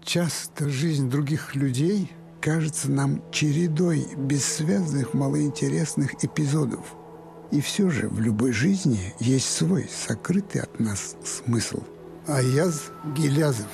часто жизнь других людей кажется нам чередой бессвязных малоинтересных эпизодов. И все же в любой жизни есть свой сокрытый от нас смысл. Аяз Гилязов.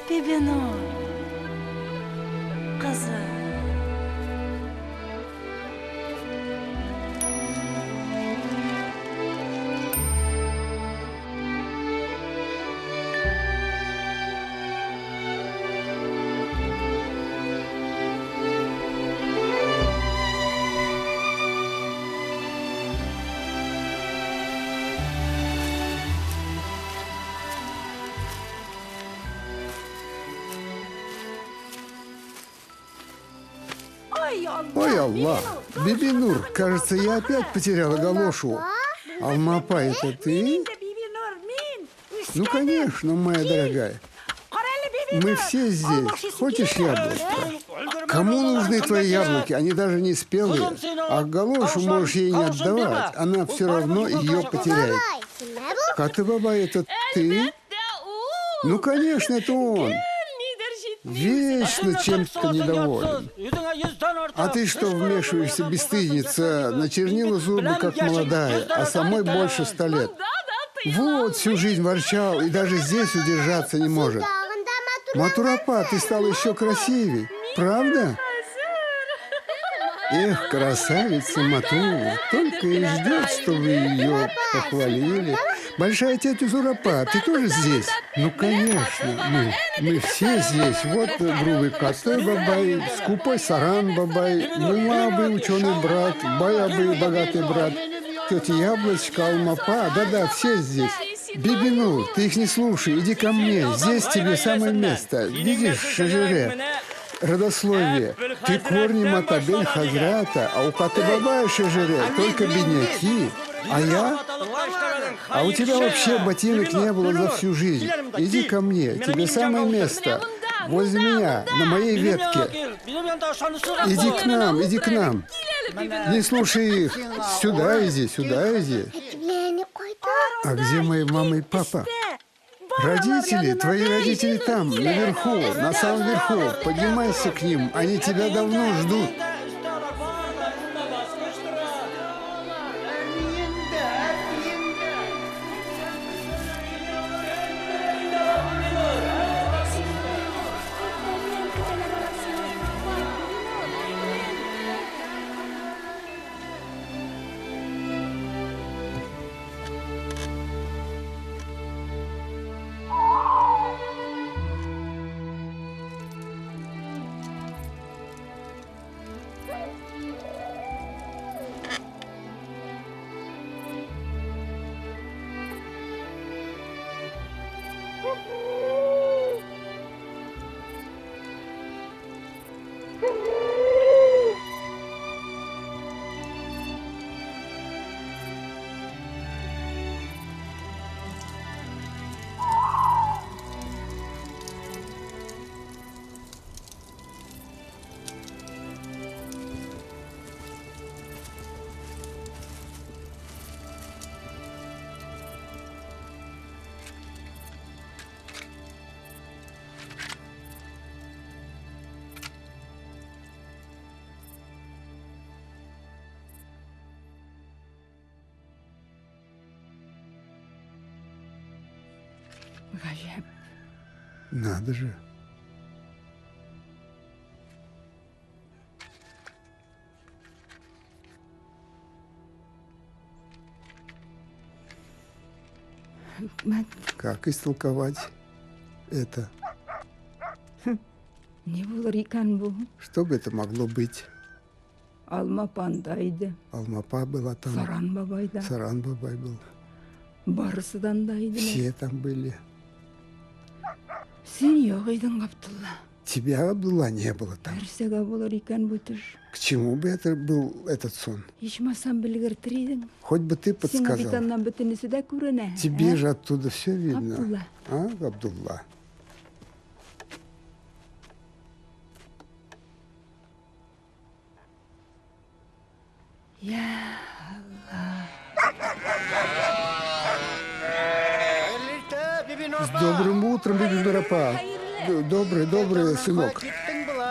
Бибинур, kızım. Ой, Аллах! Бибинур, кажется, я опять потеряла галошу. Алмапа, это ты? Ну, конечно, моя дорогая. Мы все здесь. Хочешь яблоко? Кому нужны твои яблоки? Они даже не спелые. А галошу можешь ей не отдавать. Она все равно ее потеряет. Каты-баба, это ты? Ну, конечно, это он. Вечно чем-то недоволен. А ты что вмешиваешься, бесстыдница? Начернила зубы, как молодая, а самой больше 100 лет. Вот, всю жизнь ворчал и даже здесь удержаться не может. Матурапа, ты стала еще красивее, правда? Эх, красавица Матур, только и ждет, чтобы ее похвалили. Большая тетя Зурапа, ты тоже здесь? Ну, конечно, мы все здесь. Вот грубый Катай Бабай, скупой Саран Бабай, Мулабы, ученый брат, Баябы, богатый брат, тетя Яблочко, Алмапа, да-да, все здесь. Бибинур, ты их не слушай, иди ко мне, здесь тебе самое место. Видишь, Шажире, родословие. Ты корни Матабель Хазрата, а у Каты-Баба Шажире только бедняки. А я? А у тебя вообще ботинок не было за всю жизнь. Иди ко мне, тебе самое место. Возле меня, на моей ветке. Иди к нам, иди к нам. Не слушай их. Сюда иди, сюда иди. А где мои мама и папа? Родители, твои родители там, наверху, на самом верху. Поднимайся к ним, они тебя давно ждут. Гажеп. Надо же. Как истолковать это? Не булар икән бу? Что бы это могло быть? Алма пандайды, Алмапа была там, Саран бабайда, Саран Бабай был. барысыдан да иделәр. Все там были. Син юк идең, Габдулла. Тебя, Абдулла, не было там. Нәрсәгә булар икән бу төш? К чему бы это был этот сон? Ичмасам белгертер идең. Хоть бы ты Сиңа бит подсказал. аннан бөтенесе дә күренә. Тебе же оттуда все видно. Абдулла. А, Абдулла? Я С добрым утром, Бибинурапа. Добрый, сынок.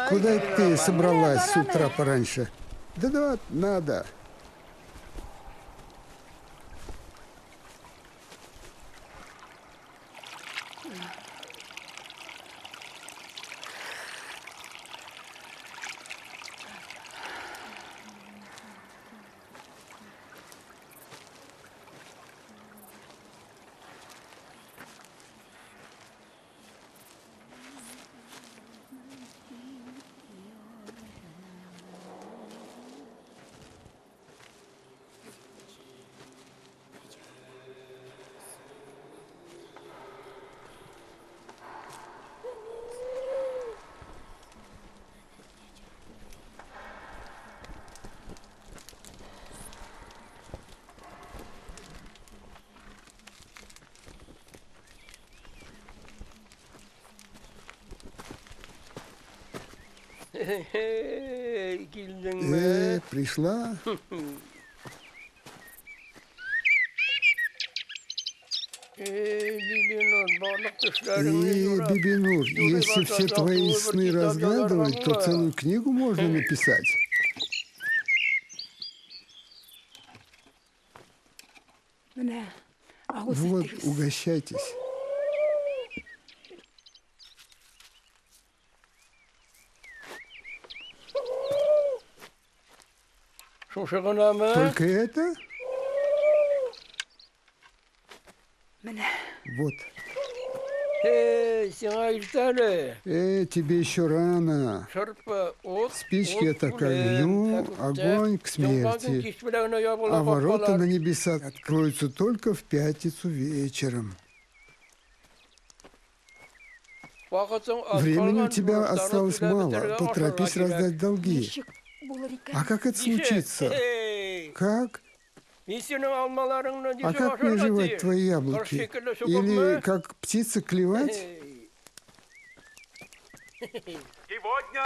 Куда ты собралась с утра пораньше? Да, надо. Пришла? Бибинур, если все твои сны разгадывать, то целую книгу можно написать. менә агыз Вот, итегез. угощайтесь. Только это? Менә Вот. Сиңа иртәле. Тебе еще рано. Шырпы от. Спички это к огню, огонь к смерти. А ворота на небеса откроются только в пятницу вечером. Времени у тебя осталось мало. Поторопись раздать долги. ничек булар икән? А как это случится? Как? А как мне жевать твои яблоки? Или как птица клевать? Сегодня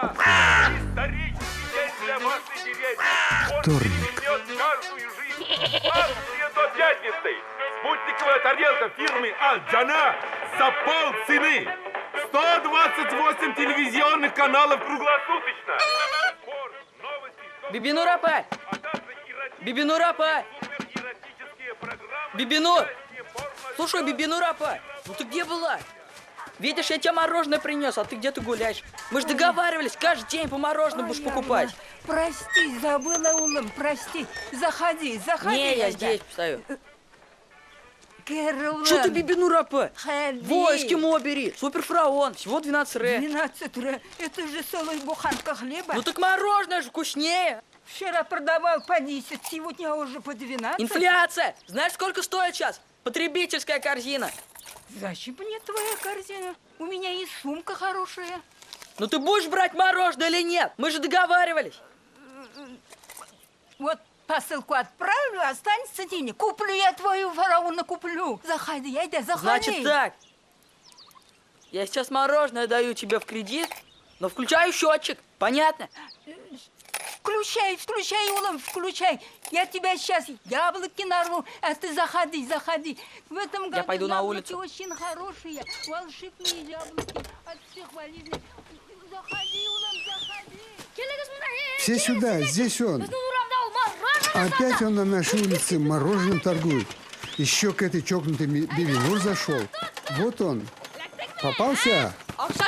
исторический день для вашей деревни. Он Вторник. перевернет каждую жизнь. Акция до пятницы. Спутниковая тарелка фирмы Аль-Джана за полцены. 128 телевизионных каналов круглосуточно. Спорт, новости, Бибинурапа! а также эротические, Бибинурапа! суперэротические программы. Бибинур! порно- Слушай, Бибинурапа! Ну ты где была? Видишь, я тебе мороженое принес, а ты где-то гуляешь. Мы же договаривались, каждый день по мороженому будешь покупать. Прости, забыла, улым, прости. Заходи. Не, я здесь стою. Кэрол, Что ты, Бибинурапа? Ходи. Во, эскимо бери. Суперфраон, всего 12 ре. 12 ре. Это же целая буханка хлеба. Ну так мороженое же вкуснее. Вчера продавал по 10, сегодня уже по 12. Инфляция! Знаешь, сколько стоит сейчас? Потребительская корзина. Зачем мне твоя корзина? У меня есть сумка хорошая. Ну ты будешь брать мороженое или нет? Мы же договаривались. Вот посылку отправлю, останется денег. Куплю я твою фараона, куплю. Заходи, айда, заходи. Значит так. Я сейчас мороженое даю тебе в кредит, но включаю счетчик. Понятно? Включай, улом, включай. Я тебя сейчас яблоки нарву, а ты заходи. В этом году пойду на яблоки улицу. очень хорошие, волшебные яблоки, от всех болезней. Заходи, улом, заходи. Все сюда, здесь он. Опять он на нашей улице мороженым торгует. Еще к этой чокнутой Бибинур зашел. Вот он. Попался?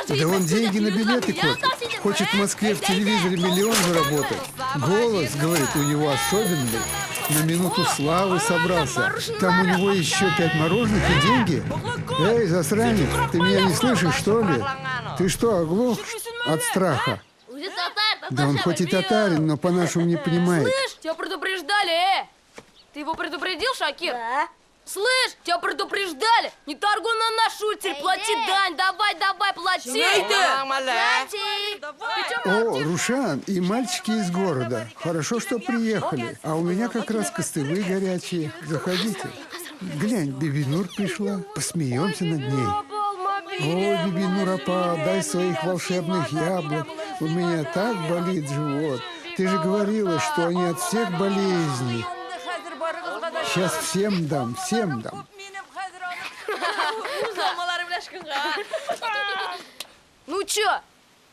Да он деньги на билеты копит. Хочет в Москве в телевизоре миллион заработать. Голос, говорит, у него особенный. На минуту славы собрался. Там у него еще 5 мороженых и деньги. Эй, засранец, ты меня не слышишь, что ли? Ты что, оглох от страха? Да он хоть и татарин, но по-нашему не понимает. Слышь, тебя предупреждали, Ты его предупредил, Шакир? Да. Слышь, тебя предупреждали! Не торгуй на нашу улицу, плати дань! Давай, плати! О, Рушан и мальчики из города. Хорошо, что приехали. А у меня как раз костылы горячие. Заходите. Глянь, Бибинур пришла. Посмеемся над ней. О, Бибинур апа, дай своих волшебных яблок. У меня так болит живот. Ты же говорила, что они от всех болезней. Сейчас всем дам, всем дам. Ну чё,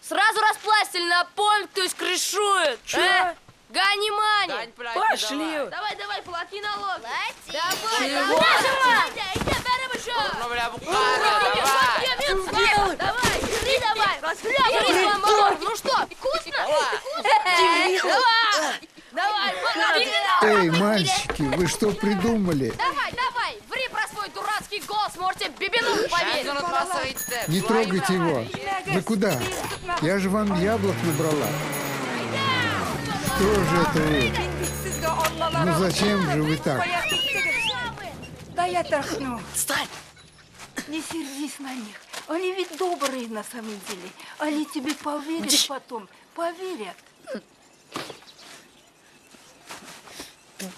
сразу распластили на пол, то есть крышует? Чё? Гони мани! Пошли! Давай, плати налог! Чего? Давай, ну что, вкусно? Давай, Эй, мальчики, вы что придумали? Давай, ври про свой дурацкий голос, можете Бибинур поверить. Не трогайте его. Вы куда? Я же вам яблок набрала. Что же это вы? Ну зачем же вы так? Да я трахну. Встань! Не сердись на них. Они ведь добрые на самом деле. Они тебе поверят потом. Поверят.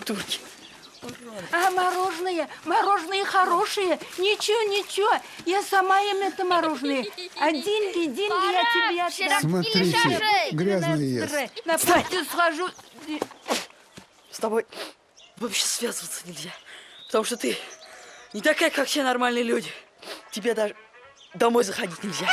Турки. А мороженое хорошее. Ничего. Я сама им это мороженое. А деньги я тебе отдам. Смотрите, грязно ест. На пути схожу. С тобой вообще связываться нельзя. Потому что ты не такая, как все нормальные люди. Тебе даже домой заходить нельзя.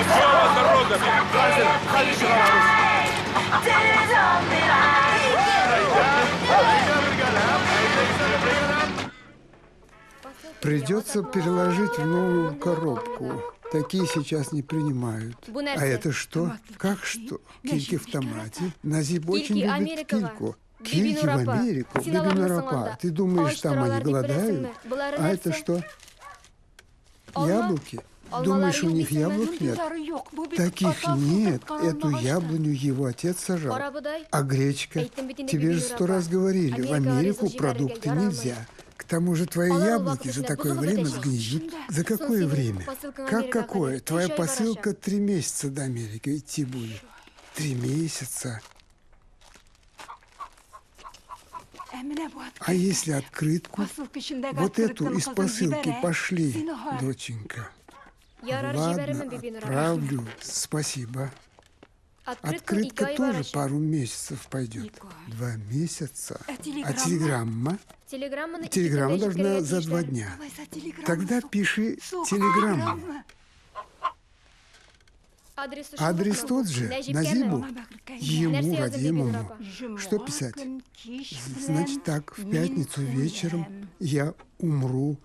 Слава дорога! Придется переложить в новую коробку. Такие сейчас не принимают. А это что? Как что? Кильки в томате? Назиб очень любит кильку. Кильки в Америку? Бибинурапа. Ты думаешь, там они голодают? А это что? Яблоки? Думаешь, у них яблок нет? Таких нет. Эту яблоню его отец сажал. А гречка? Тебе же 100 раз говорили, в Америку продукты нельзя. К тому же твои яблоки за такое время сгниют. За какое время? Как какое? Твоя посылка 3 месяца до Америки идти будет. 3 месяца. А если открытку? Вот эту из посылки пошли, доченька. Ладно, отправлю. Спасибо. Открытка тоже пару месяцев пойдет. 2 месяца. А телеграмма? Телеграмма должна за 2 дня. Тогда пиши телеграмму. Адрес тот же, Назибу. Ему, родимому. Что писать? Значит так, в пятницу вечером я умру.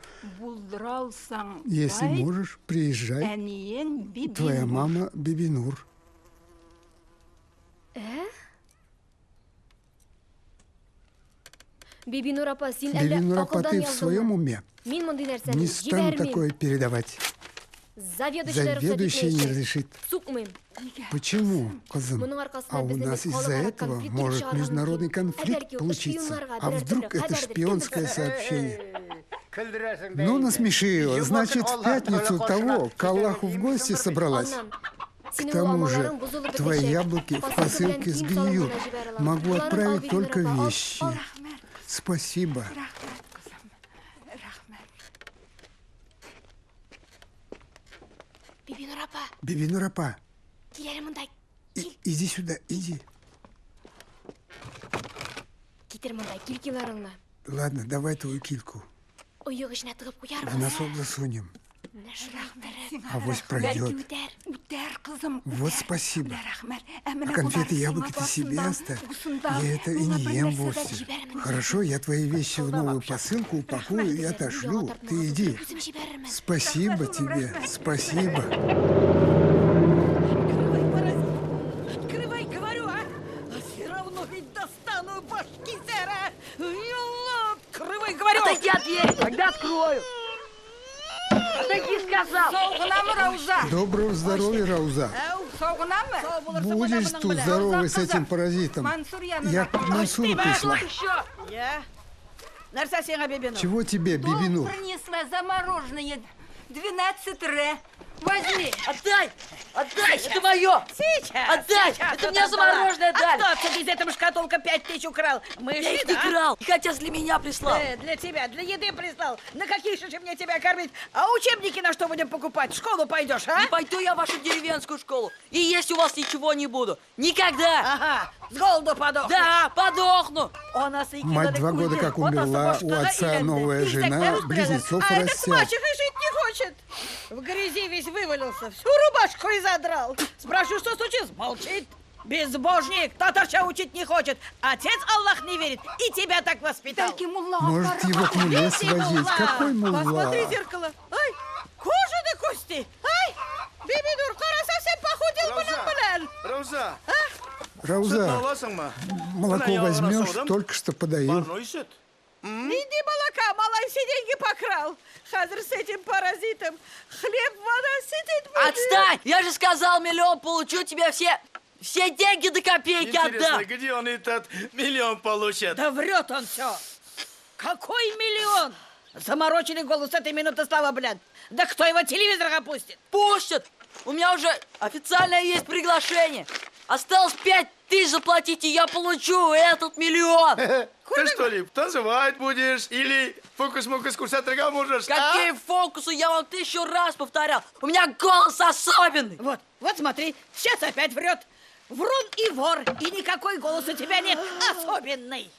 Если можешь, приезжай. Твоя мама Бибинур. Бибинур апа, ты в своем уме? Не стану такое передавать. Заведующий не разрешит. Почему, козым? А у нас из-за этого может международный конфликт получиться. А вдруг это шпионское сообщение? Ну, насмешила. Значит, в пятницу того к Аллаху в гости собралась. К тому же, твои яблоки в посылке сгниют. Могу отправить только вещи. Спасибо. Бибинур апа. Иди сюда, иди. Кетер мындай килкиларыңны. Ладно, давай твою кильку. Ойық ішіне тығып В қоярмын. носок засунем. Шырақ Авось пройдет. Утер, кызым. Вот спасибо. Рахмет. А конфеты и яблоки ты себе оставь. Я это и не ем вовсе. Хорошо, я твои вещи в новую посылку упакую и отошлю. Ты иди. Спасибо тебе, спасибо. Открывай, говорю, а! А все равно ведь достану башки зера! Ёлла, открывай, говорю! Отойди от двери, тогда открою. Отойди, сказал. Соғынамы, Рауза? Доброго здоровья, Рауза. Соғынамы? Будешь тут здоровый с этим паразитом. Мансур, Я к Мансуру пришла. Еще. Я? Нәрсе сеңа бебену? Чего тебе, Бибинур? Принесла замороженные 12 ре. Возьми. Отдай! Отдай! Это мое! Сейчас! Отдай! сейчас Это вот мне отдала. замороженное дали! А кто тебе из этого шкатулка 5000 украл? Мы Я их не да? крал! Их отец для меня прислал! Для тебя, для еды прислал. На какие же мне тебя кормить? А учебники на что будем покупать? В школу пойдешь, а? Не пойду я в вашу деревенскую школу. И есть у вас ничего не буду. Никогда! Ага, с голоду подохнешь. Да, подохну! Мать 2 года как умерла, у отца новая жена, близнецов а этот растят. мачехой жить не хочет. В грязи весь вывалился, всю рубашку и задрал. Спрашиваю, что случилось? Молчит. Безбожник, татарча учить не хочет. Отец Аллах не верит и тебя так воспитал. Дайте мулла. Может, его к муле Видите, свозить? мулла? Какой мулла? Посмотри в зеркало. Ай, кожа до кости. Ай, Бибинур, кора совсем похудел, блин. Рауза, Рауза, аласың ма? молоко возьмешь, только что подаю. Парной süt. Иди молока, малай все деньги покрал. Хазр с этим паразитом. Хлеб, вода сидит. будет. Отстань! Я же сказал, миллион получу, тебе все деньги до копейки Интересно, отдам! где он этот миллион получит? Да врет он все. Какой миллион? Замороченный голос с этой минуты, Слава, блядь. Да кто его телевизор опустит? Пустят! У меня уже официально есть приглашение. Осталось 5000 заплатить, и я получу этот миллион. Ты что ли, танцевать будешь? Или фокус-мокус кусать рога можешь? Какие фокусы, я вам 1000 раз повторял. У меня голос особенный. Вот смотри, сейчас опять врет. Врун и вор, и никакой голос у тебя нет особенный.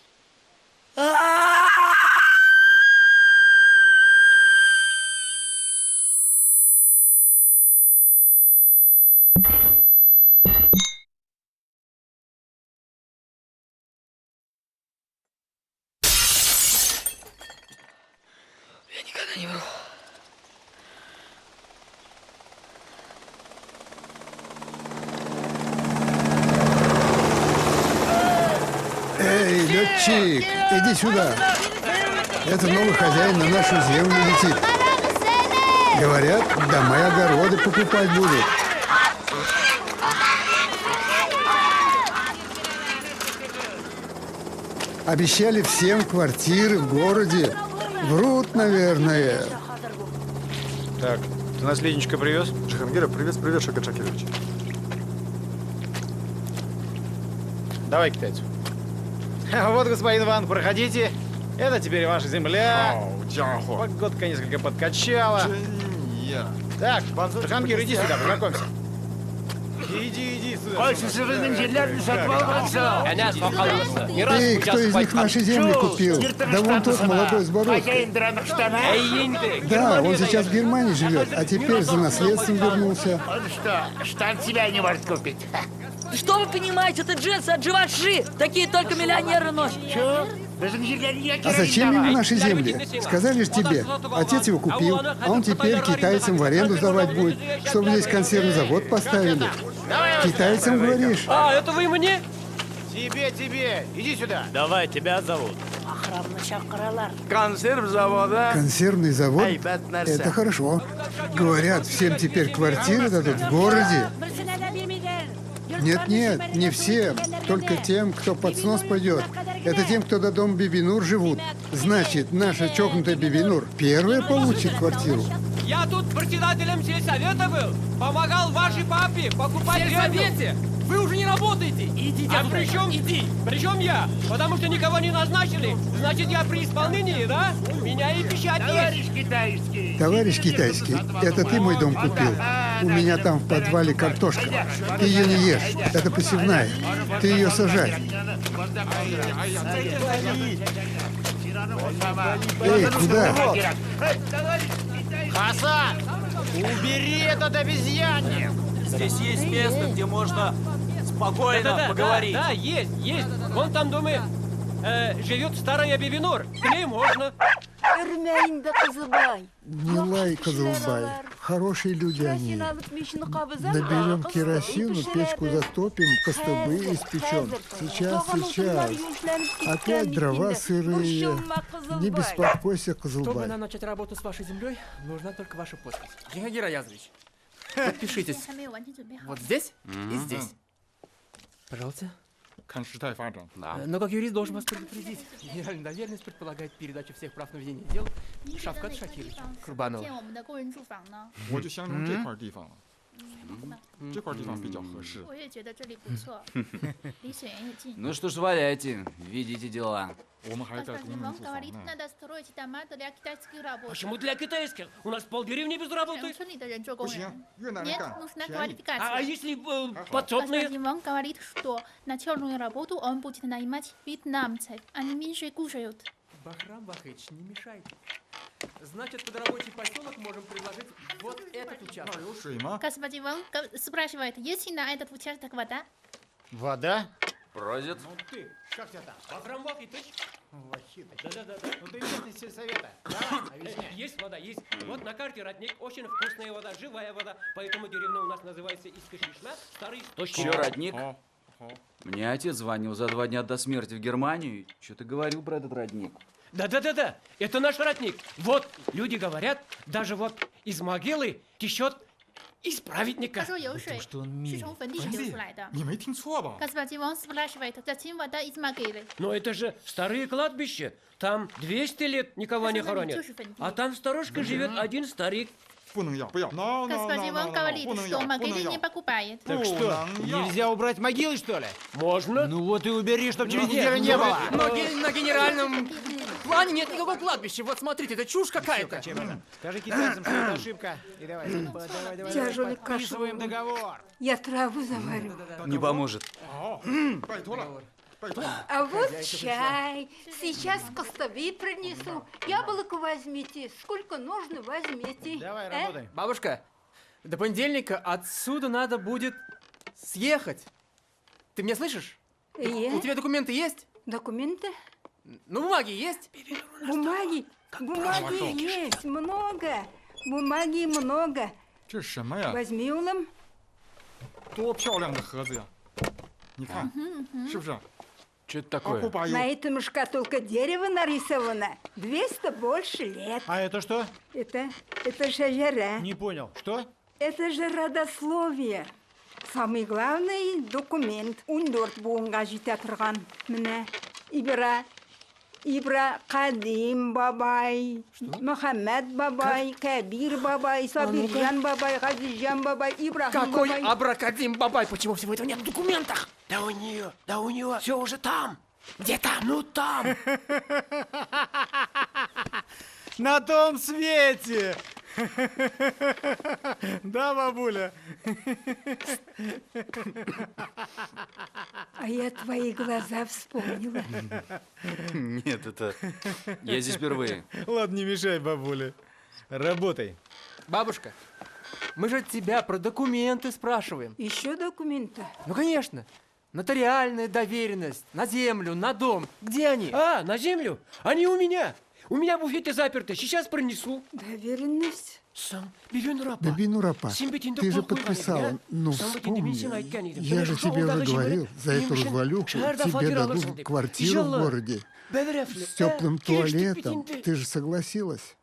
Я никогда не вру. Эй, летчик, иди сюда. Это новый хозяин на нашу землю летит. Говорят, дома и огороды покупать будут. Обещали всем квартиры в городе. Врут, наверное. Так, ты наследничка привез? Джихангира, привет, Шакат Шакирович. Давай, китайцу. Вот, господин Ван, проходите. Это теперь ваша земля. Погодка несколько подкачала. Так, Джихангир, иди сюда, познакомься. Иди сюда. Эй, кто из них наши земли купил? Да вон тот молодой с бородкой. Да, он сейчас в Германии живет, а теперь за наследством вернулся. Штан себя не может купить. Что вы понимаете, это джинсы от Дживаши. Такие только миллионеры носят. А зачем ему наши земли? Сказали же тебе, отец его купил, а он теперь китайцам в аренду сдавать будет, чтобы здесь консервный завод поставили. Китайцам говоришь? А, это вы мне? Тебе, иди сюда. Давай, тебя зовут. Консерв завода. Консервный завод? Это хорошо. Говорят, всем теперь квартиры дадут в городе. Нет, не всем, только тем, кто под снос пойдет. Это тем, кто до дома Бибинур живут. Значит, наша чокнутая Бибинур первая получит квартиру. Я тут председателем сельсовета был. Помогал вашей папе покупать землю. Вы уже уже не работаете. Идите. А при чем я? Потому что никого не назначили. Значит, я при исполнении, да? У меня и печать Товарищ есть. китайский. Товарищ китайский, это ты мой дом купил? У меня там в подвале картошка. Ты ее не ешь, это посевная. Ты ее сажай. Эй, куда? Хасан, убери этот обезьянник. Здесь есть место, где можно спокойно поговорить. Да, есть. Вон там дома живет старая Бибинур. К ней можно. Өрмәйін да Кызылбай. Не лай, Козылбай. Хорошие люди они. Наберем керосину, печку затопим, костыбы испечем. Сейчас. Опять дрова сырые. Не беспокойся, Чтобы Козылбай. нам начать работу с вашей землей, нужна только ваша подпись. Георгий Раязович, подпишитесь вот здесь и здесь. Пожалуйста. 看时代发展。 Но как юрист должен вас предупредить. Генеральная доверенность предполагает передачу всех прав на ведение дел Шавкат Шакировичу Курбанову. 建我们的工人住房呢？ 我就相中这块地方了，这块地方比较合适。 我也觉得这里不错，离水源也近。 Ну что ж, валяйте, видите дела. 我们还在工人 Господин 住 Ван 房 говорит, 呢。 надо строить дома для китайских работ. Почему для китайских? У нас полдеревни без работы. 农村里的人做工 不行 人， 越南人 нет, 干 нужна 便宜。 квалификация. А если подсобные? Господин Ван говорит, что начальную работу он будет нанимать вьетнамцев. Они меньше кушают. Бахрам Бахыч, не мешайте. Значит, под рабочий поселок можем предложить вот этот участок. 有水吗？ Господин Ван спрашивает, есть ли на этот участок вода? Вода? Просит. Ну ты, как тебя там? Бахрам Бахыч, Вахида. да. Ну ты местный сельсовета. Давай, объясняй. Есть вода, есть. Вот на карте родник, очень вкусная вода, живая вода. Поэтому деревня у нас называется Искашишна, старый источник. Че, родник? Мне отец звонил за 2 дня до смерти в Германию. Что ты говорил про этот родник? Да, это наш родник. Вот, люди говорят, даже вот из могилы течет из праведника. 他说有水是从坟地里流出来的。 你没听错吧？ Господин Ван спрашивает, зачем вода из могилы? Но это же старые кладбища. Там 200 лет никого не хоронят. А там сторожка живет один старик. 不能要，不要。no Господин Ван говорит, 不能 что 要，不 могилы 能 не 要。 покупает. Так что, нельзя убрать могилы, что ли? Можно? Ну вот и убери, чтобы через неделю не было. Но на генеральном плане нет никакого кладбища. Вот смотрите, это чушь какая-то. Скажи китайцам, что это ошибка. И давай, Тяжелый подписываем кашу. договор. Я траву заварю. Не поможет. 拜托了，拜托。 А вот чай. Сейчас костовы принесу. Яблоко возьмите. Сколько нужно, возьмите. Давай, работай. Бабушка, до понедельника отсюда надо будет съехать. Ты меня слышишь? У тебя документы есть? Документы? Ну, бумаги есть? Бумаги? Бумаги есть. Много. Бумаги много. 这是什么呀？ Возьми, Улам. 多漂亮的盒子呀！你看，是不是？ Что это А такое? купаю. На этом шкатулка дерева нарисована. 200 больше лет. А это что? Это шажара. Не понял. Что? Это же родословие. Самый главный документ. 14 буынға жете тұрған. Міне. Ибра Кадим бабай, Мухаммед бабай, Кабир бабай, Сабиржан бабай, Газижан бабай, Ибрахим Какой бабай. Абракадим Бабай? Почему всего этого нет в документах? Да у нее все уже там. Где там? Ну там. На том свете! Да, бабуля? А я твои глаза вспомнила. Нет, это... Я здесь впервые. Ладно, не мешай, бабуля. Работай. Бабушка, мы же тебя про документы спрашиваем. Еще документы? Ну, конечно. Нотариальная доверенность на землю, на дом. Где они? А, на землю? Они у меня. У меня в буфете заперты. Сейчас принесу. Доверенность? Сам Бибинурапа. Бибинурапа, ты же подписала. Ну, вспомни. Я же тебе уже говорил, за эту развалюху тебе дадут квартиру в городе с теплым туалетом. Ты же согласилась.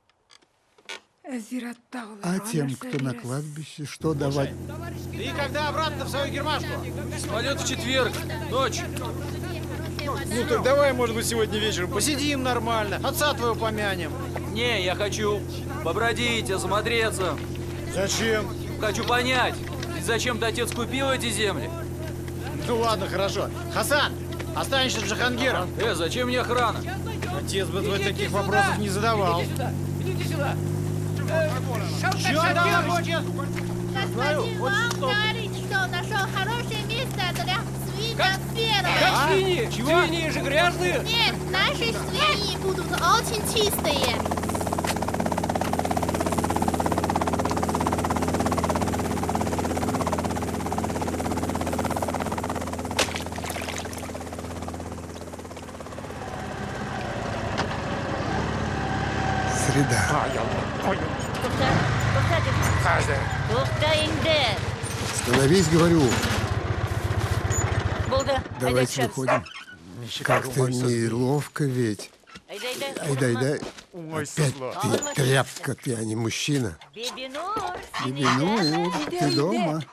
А тем, кто на кладбище, что давать? Ты когда обратно в свою гермашку? Самолет в четверг, ночь. Ну так давай, может быть, сегодня вечером посидим нормально, отца твоего помянем. Не, я хочу побродить, осмотреться. Зачем? Хочу понять, ведь зачем-то отец купил эти земли. Ну ладно, хорошо. Хасан, останешься с Джахангиром. Зачем мне охрана? Отец бы таких вопросов не задавал. Идите сюда. Чего она хочет? Господин Ван говорит, что нашел хорошее место для свинофермы. Как свиньи? Чего? Свиньи же грязные. Нет, наши свиньи будут очень чистые. Среда. Становись, говорю. Давайте выходим. Как-то неловко ведь. Айдай. Опять ты тряпка, ты, а не мужчина. Бибинур, ты дома?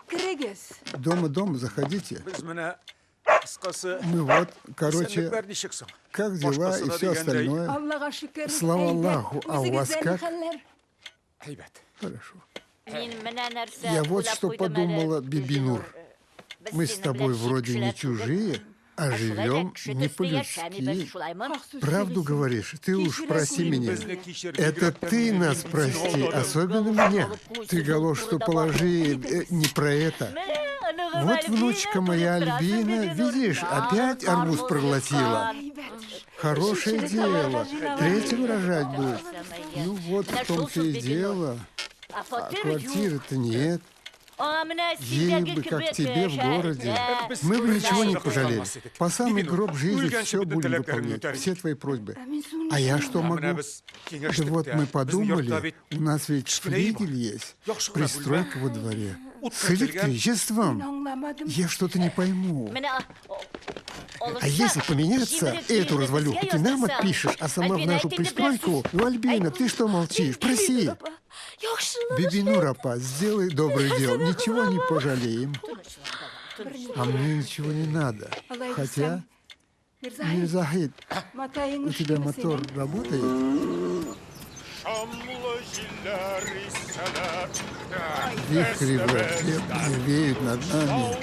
Дома, заходите. Ну вот, короче, как дела и все остальное? Слава Аллаху, а у вас как? Хорошо. Я вот что подумала, Бибинур. Мы с тобой вроде не чужие, а живем не по-людски. Правду говоришь? Ты уж прости меня. Это ты нас прости, особенно меня. Ты, Галош, что положи не про это. Вот внучка моя Альбина, видишь, опять арбуз проглотила. Хорошее дело. Третьего рожать будет. Ну вот в том-то и дело. А квартиры-то нет. Ей бы, как тебе в городе. Мы бы ничего не пожалели. По самый гроб жизни все будем выполнять. Все твои просьбы. А я что могу? Да вот мы подумали, у нас ведь флигель есть. Пристройка во дворе. С электричеством? Я что-то не пойму. А если поменяться, эту развалюху ты нам отпишешь, а сама в нашу пристройку? Ну, Альбина, ты что молчишь? Проси. Бибинур апа, сделай доброе дело, ничего не пожалеем. А мне ничего не надо. Хотя, Мирзахид, у тебя мотор работает? Вихри враждебные веют над нами.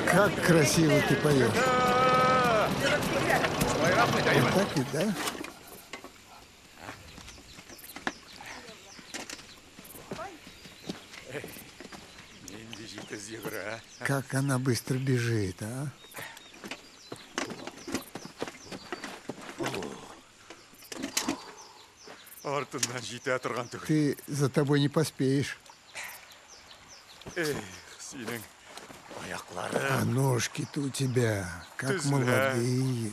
Как красиво ты поешь. Вот так и да? Как она быстро бежит, а? Ты за тобой не поспеешь. А ножки-то у тебя, как молодые.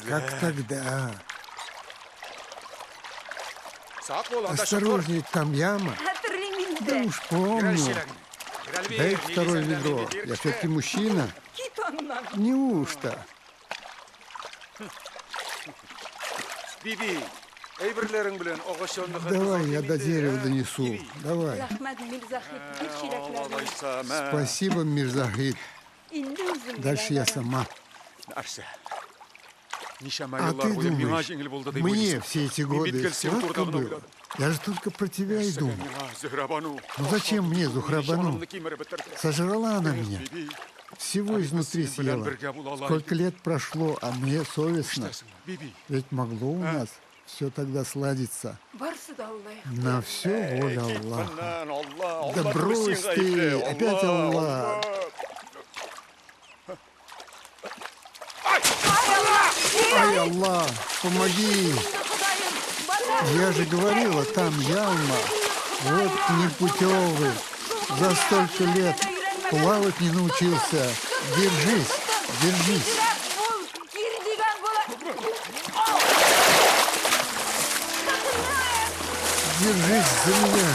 Как тогда. Осторожней, там яма. Да уж помню. Дай второе ведро. Я все-таки мужчина. Неужто? Давай, я до дерева донесу. Давай. Спасибо, Мирзахид. Дальше я сама. А ты думаешь, мне все эти годы сладко было? Я же только про тебя и думал. Ну зачем мне Зухрабану? Сожрала она меня. Всего изнутри съела. Сколько лет прошло, а мне совестно. Ведь могло у нас все тогда сладится. На все воля Аллаха. Да брось ты, опять Аллах. Ай, Аллах, помоги! Я же говорила, там яма. Вот непутевый. За столько лет плавать не научился. Держись, держись. Держись за меня.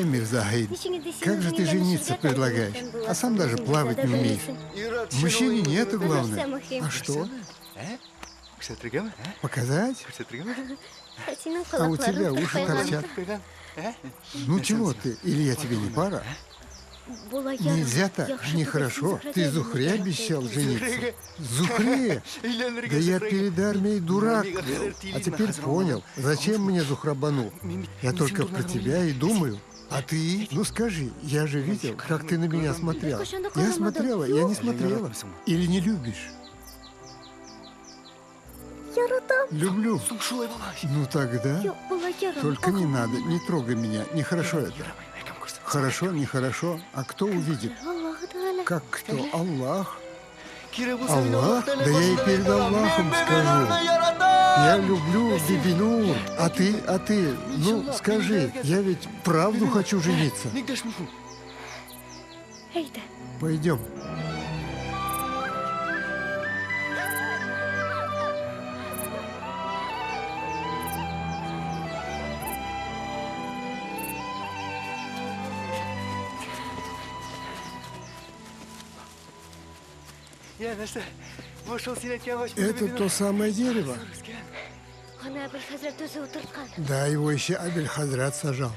Мирзахид, как же ты жениться предлагаешь, а сам даже плавать не умеешь? Мужчине нету, главное. А что? Показать? А у тебя уши торчат. Ну чего ты? Или я тебе не пара? Нельзя так, нехорошо. Ты Зухре обещал жениться. Зухре? Да я перед армией дурак был. А теперь понял, зачем мне Зухрабану. Я только про тебя и думаю. А ты? Ну скажи, я же видел, как ты на меня смотрел. Я смотрела, я не смотрела. Или не любишь? Люблю. Ну тогда. Только не надо, не трогай меня. Нехорошо это. Хорошо, нехорошо. А кто увидит? Как кто? Аллах. Аллах? Да я и перед Аллахом скажу. Я люблю Бибинур. А ты, ну скажи, я ведь правду хочу жениться. Пойдем. Это то самое дерево. Да, его еще Абель-Хазрат сажал.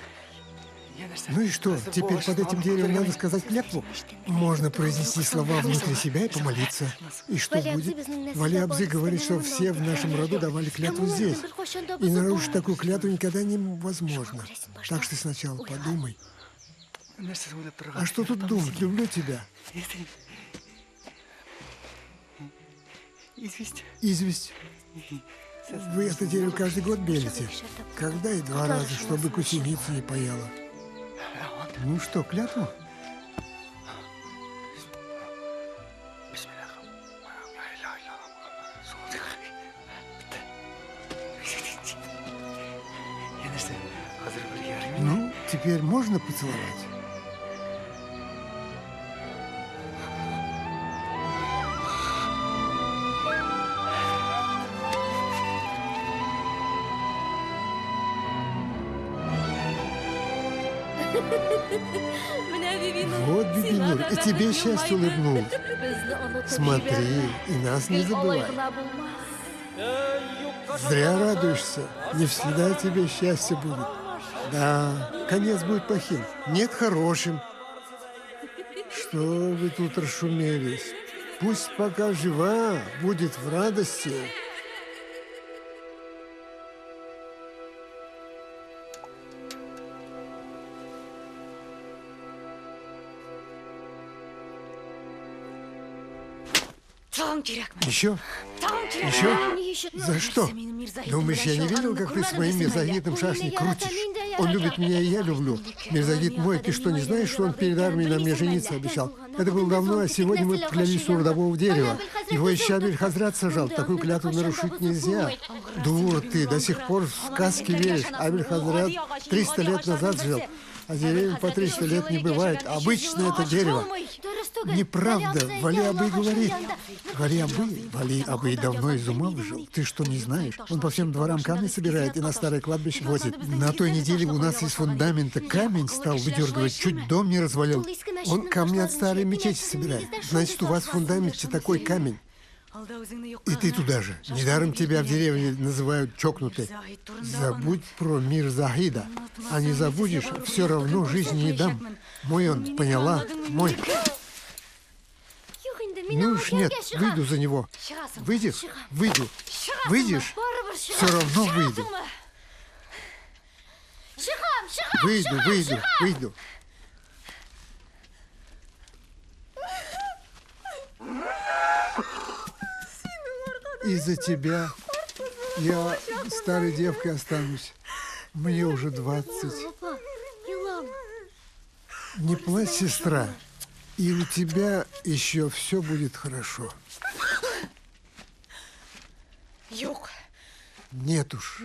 Ну и что, теперь под этим деревом надо сказать клятву? Можно произнести слова внутри себя и помолиться. И что будет? Вали Абзы говорит, что все в нашем роду давали клятву здесь. И нарушить такую клятву никогда невозможно. Так что сначала подумай. А что тут думать? Люблю тебя. Известь. Вы это дерево каждый год белите? Когда и 2 раза, чтобы гусеница не поела. Ну что, клятву? Ну, теперь можно поцеловать? Вот, Бибинур, и тебе счастье улыбнулось. Смотри, и нас не забывай. Зря радуешься. Не всегда тебе счастье будет. Да, конец будет плохим. Нет, хорошим. Что вы тут расшумелись? Пусть пока жива, будет в радости. Еще? Еще? За что? Думаешь, я не видел, как ты с моим Мирзагитом шашни крутишь? Он любит меня, и я люблю. Мирзагит мой, ты что, не знаешь, что он перед армией на мне жениться обещал? Это было давно, а сегодня мы клялись у родового дерева. Его еще Абель-Хазрат сажал. Такую клятву нарушить нельзя. Дура ты, до сих пор в сказки веришь. Абель-Хазрат 300 лет назад жил. А деревьям по 300 лет не бывает. Обычно это дерево. Неправда. Вали Абы говорит. Вали Абы давно из ума выжил. Ты что, не знаешь? Он по всем дворам камни собирает и на старое кладбище возит. На той неделе у нас из фундамента камень стал выдергивать, чуть дом не развалил. Он камни от старой мечети собирает. Значит, у вас в фундаменте такой камень. И ты туда же. Недаром тебя в деревне называют чокнутой. Забудь про Мирзагида. А не забудешь, все равно жизни не дам. Мой он, поняла? Мой. Ну уж нет, выйду за него. Выйдешь? Выйду. Выйдешь? Все равно выйду. Выйду. Из-за тебя я старой девкой останусь. Мне уже 20. Не плачь, сестра. И у тебя еще все будет хорошо. Нет уж.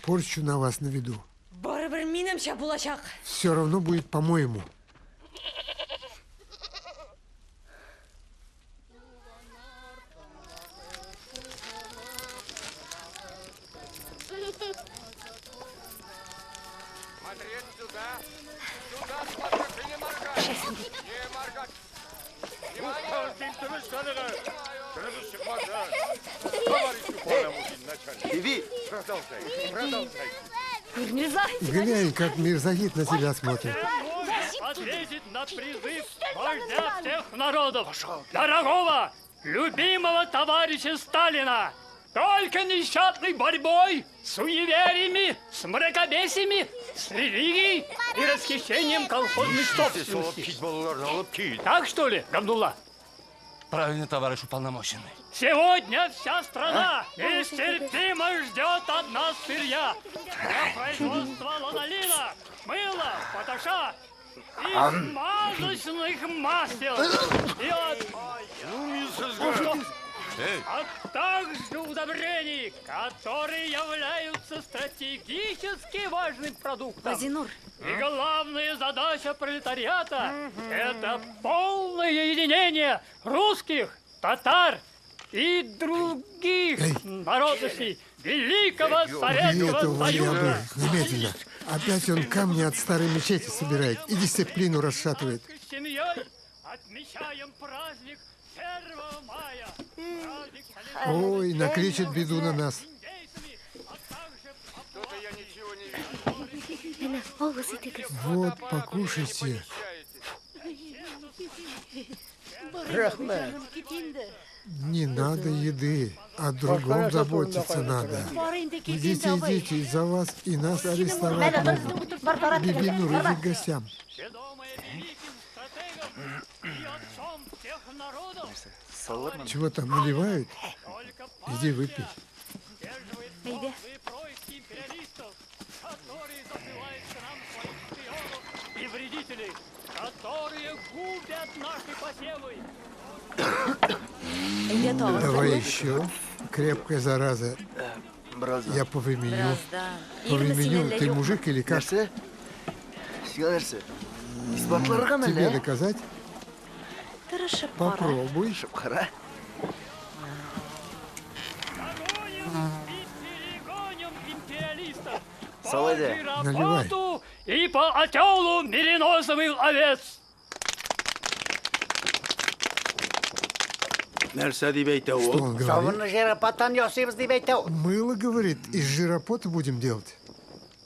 Порчу на вас наведу. Все равно будет по-моему. Биби, продолжай. Глянь, как Мирзагит на тебя смотрит. Ответить на призыв вождя всех народов, дорогого, любимого товарища Сталина. Только нещадной борьбой с суевериями, с мракобесиями, с религией и расхищением колхозной собственности. Так что ли, Габдулла? Правильно, товарищ уполномоченный. Сегодня вся страна нестерпимо ждет от нас сырья для производства ланолина, мыла, поташа и смазочных масел. И а также удобрений, которые являются стратегически важным продуктом. И главная задача пролетариата – это полное единение русских, татар и других народностей Великого Советского Союза. Немедленно. Опять он камни от старой мечети собирает и дисциплину расшатывает. С семьей отмечаем праздник 1 мая. Ой, накричит беду на нас. Вот, покушайте. Не надо еды, о другом заботиться надо. Идите, идите, за вас и нас арестовать могут. Биби Нур, иди к гостям. Чего там, наливают? Иди выпей. И вредителей, которые губят наши посевы. Давай еще. Крепкая зараза. Я по времени. По времени. Ты мужик или как? Тебе доказать? Попробуй. Наливай. И по отелу мериносовых овец. Что он говорит? Мыло, говорит, из жиропота будем делать.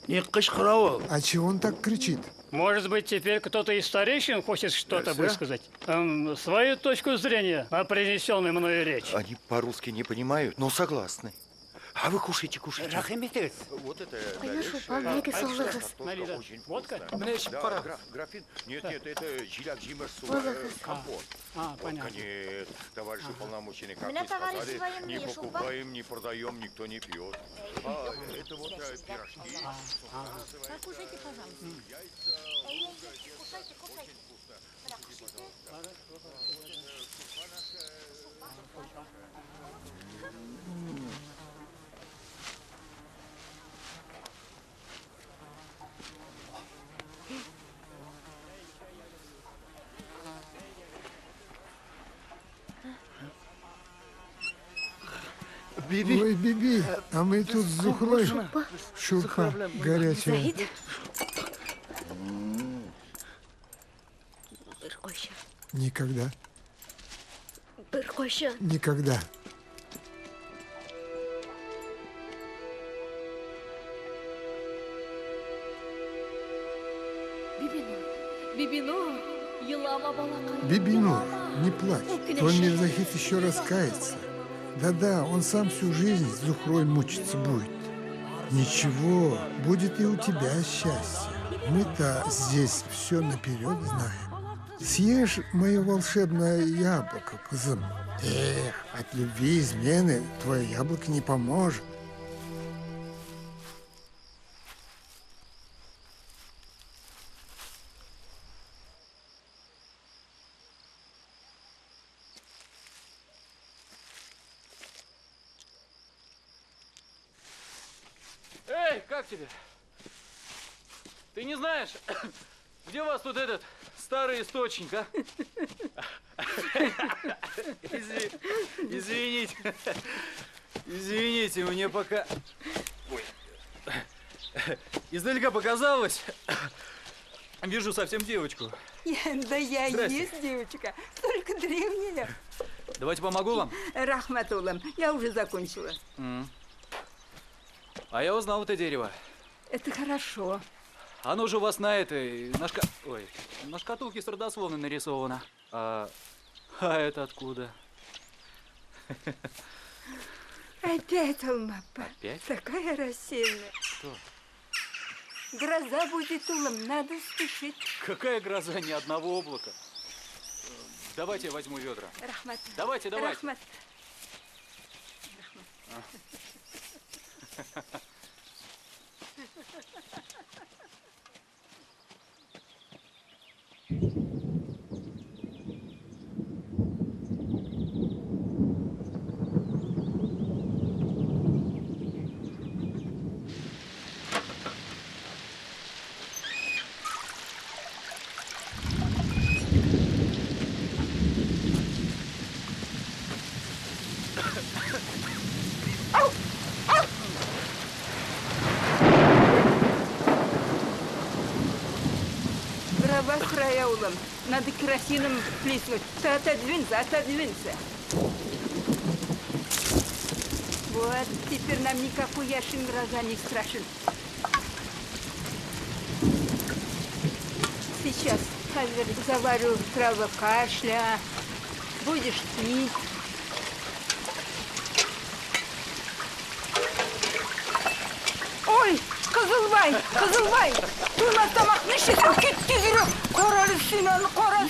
А чего он так кричит? Может быть, теперь кто-то из старейшин хочет что-то высказать? Свою точку зрения о принесенной мною речи. Они по-русски не понимают, но согласны. А вы кушайте, кушайте. Вот это... Водка? Мне еще пора. Графин? Нет, это жиляк Жимерсу. Компот. Понятно. Нет, товарищ уполномоченный, как вы сказали, не покупаем, не продаем, никто не пьет. Это вот пирожки. Покушайте, пожалуйста. Кушайте, кушайте. Биби. Ой, Биби, а мы тут с Зухрой шурпа горячая. Никогда. Никогда. Бибину, не плачь. Твой Мирзахит еще раскается. Да-да, он сам всю жизнь с Зухрой мучиться будет. Ничего, будет и у тебя счастье. Мы-то здесь все наперед знаем. Съешь мое волшебное яблоко, кызым. Эх, от любви измены твое яблоко не поможет. Эй, как тебе? Ты не знаешь, где у вас тут этот старый источник, а? Извините. Извините, мне пока... Ой. Издалека показалось. Вижу совсем девочку. Да я и Здрасте. есть девочка, только древняя. Давайте помогу вам. Рахматуллам, я уже закончила. А я узнал это дерево. Это хорошо. Оно же у вас на этой, на шкатулке с родословной нарисовано. А это откуда? Опять Алмапа. Опять? Такая рассеянная. Что? Гроза будет, Улам, надо спешить. Какая гроза, ни одного облака. Давайте я возьму ведра. Рахмат. Давайте. Рахмат. Дрова с края, Улам. Надо керосином плеснуть. Ты отодвинься. Вот, теперь нам никакой Яшин гроза не страшен. Сейчас заварю траву кашля. Будешь пить. Ой, Кызылбай! Ты на тамақ нешедің кетті жүрек!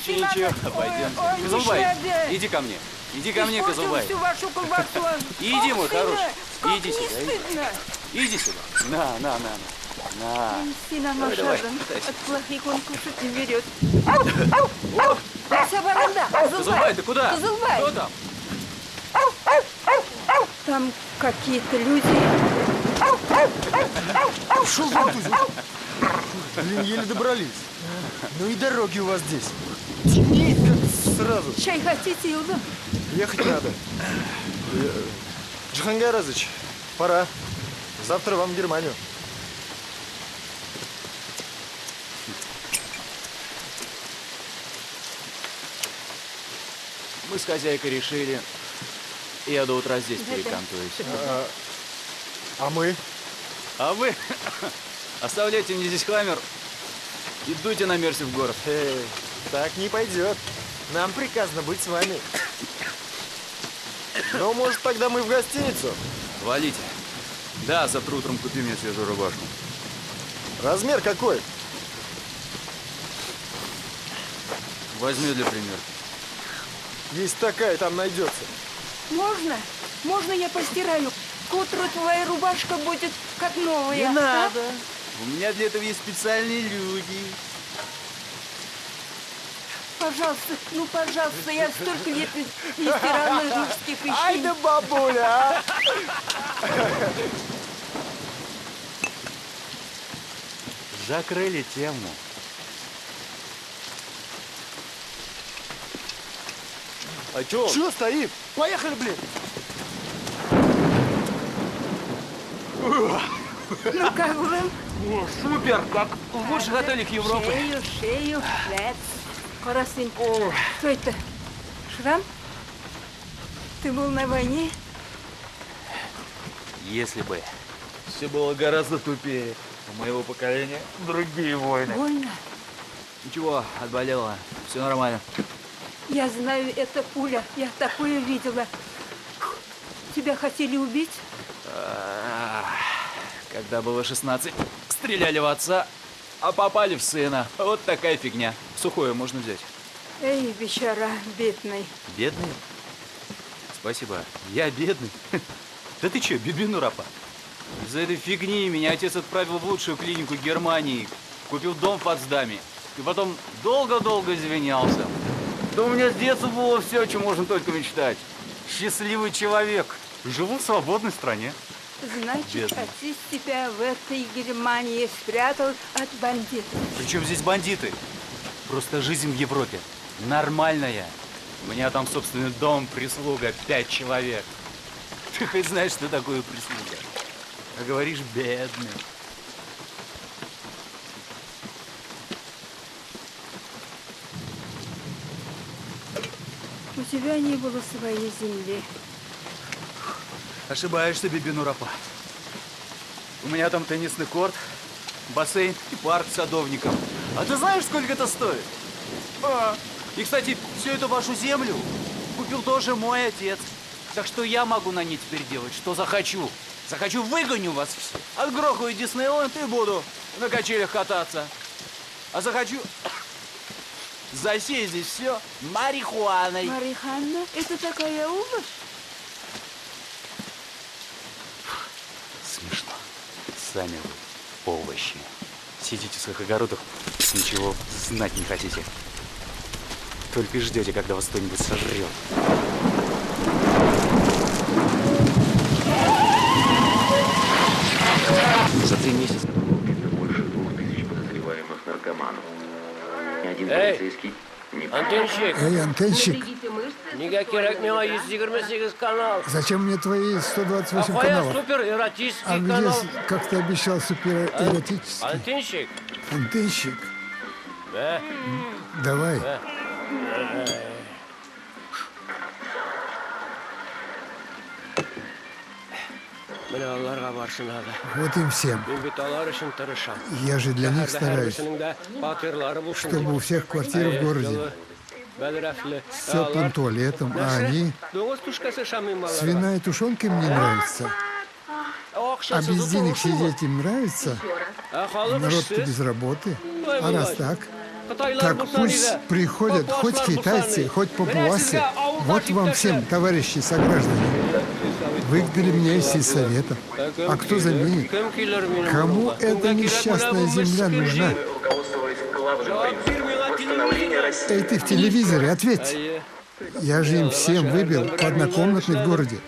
Ничего, пойдем. Кызылбай, иди ко мне. Иди ко мне, Кызылбай. Всю вашу колбасу. Иди, мой хороший. Как Иди не сюда. стыдно. Иди сюда. На. Сина Давай, давай, машадом. пытайся. От плохих он кушать не берет. Вся баранда. Кызылбай, ты куда? Кызылбай. Кто там? Там какие-то люди. Ушел в отузу. Блин, еле добрались. Ну и дороги у вас здесь. Темнеет как сразу. Чай хотите, Юлда? Ехать надо. Джихангар Азыч, пора. Завтра вам в Германию. Мы с хозяйкой решили. Я до утра здесь перекантуюсь. А мы? А вы оставляйте мне здесь хаммер и дуйте на Мерси в город. Так не пойдет. Нам приказано быть с вами. Ну, может, тогда мы в гостиницу? Валите. Да, завтра утром купи мне свежую рубашку. Размер какой? Возьми для примера. Есть такая, там найдется. Можно? Можно я постираю? К утру твоя рубашка будет как новая. Не а? надо. У меня для этого есть специальные люди. Пожалуйста, я столько лет не стирала русских вещей. Ай да бабуля, а! Закрыли тему. А чё? Чё стоим? Поехали, блин! Ну как вы? О, супер! Как в лучших отелях Европы. Шею, лец. Карасин. Что это? Шрам? Ты был на войне? Если бы все было гораздо тупее. У моего поколения другие войны. Больно? Ничего, отболела. Все нормально. Я знаю, это пуля. Я такое видела. Тебя хотели убить? Когда было 16, стреляли в отца, а попали в сына. Вот такая фигня. Сухое можно взять. Эй, бичара, бедный. Бедный? Спасибо. Я бедный? Да ты че, бибину рапа? Из-за этой фигни меня отец отправил в лучшую клинику Германии. Купил дом в Потсдаме. И потом долго-долго извинялся. Да у меня с детства было все, о чем можно только мечтать. Счастливый человек. Живу в свободной стране. Значит, Бедный. отец тебя в этой Германии спрятал от бандитов. Причем здесь бандиты? Просто жизнь в Европе нормальная. У меня там собственный дом, прислуга, 5 человек. Ты хоть знаешь, что такое прислуга? А говоришь, бедный. у тебя не было своей земли. Ошибаешься, Бибинурапа. У меня там теннисный корт, бассейн и парк с садовником. А ты знаешь, сколько это стоит? И, кстати, всю эту вашу землю купил тоже мой отец. Так что я могу на ней теперь делать, что захочу. Захочу, выгоню вас все. Отгрохаю Диснейленд и буду на качелях кататься. А захочу засеять здесь все марихуаной. Марихуана? Это такая овощ? Смешно. Сами вы овощи. Сидите в своих огородах, ничего знать не хотите. Только и ждете, когда вас кто-нибудь сожрет. За 3 месяца больше 2000 подозреваемых наркоманов. Ни один полицейский не... Антенщик! Эй, антенщик! Неге керек миңа 128 канал. Зачем мне твои 128 А каналов? супер эротический А где, канал. как ты обещал, супер эротический? Антенщик! Антенщик, Да. давай. Да. Менә аларга барсын ага. Вот им всем. Мин бит алар өчен тырышам. Я же для них Шәһәрдә стараюсь, һәрберсенең дә фатирлары булсын. чтобы у всех квартиры в городе с теплым туалетом, а они... Доңыз тушкасы шамый маллар. Свиная тушенка им не нравится. А без денег сидеть им нравится? Народ-то без работы. А раз так, так пусть приходят хоть китайцы, хоть папуасы. Вот вам всем, товарищи сограждане. Выгнали меня из сельсовета. А кто заменит? Кому эта несчастная земля нужна? Эй, ты в телевизоре, ответь. Я же им всем выбил по однокомнатной в городе.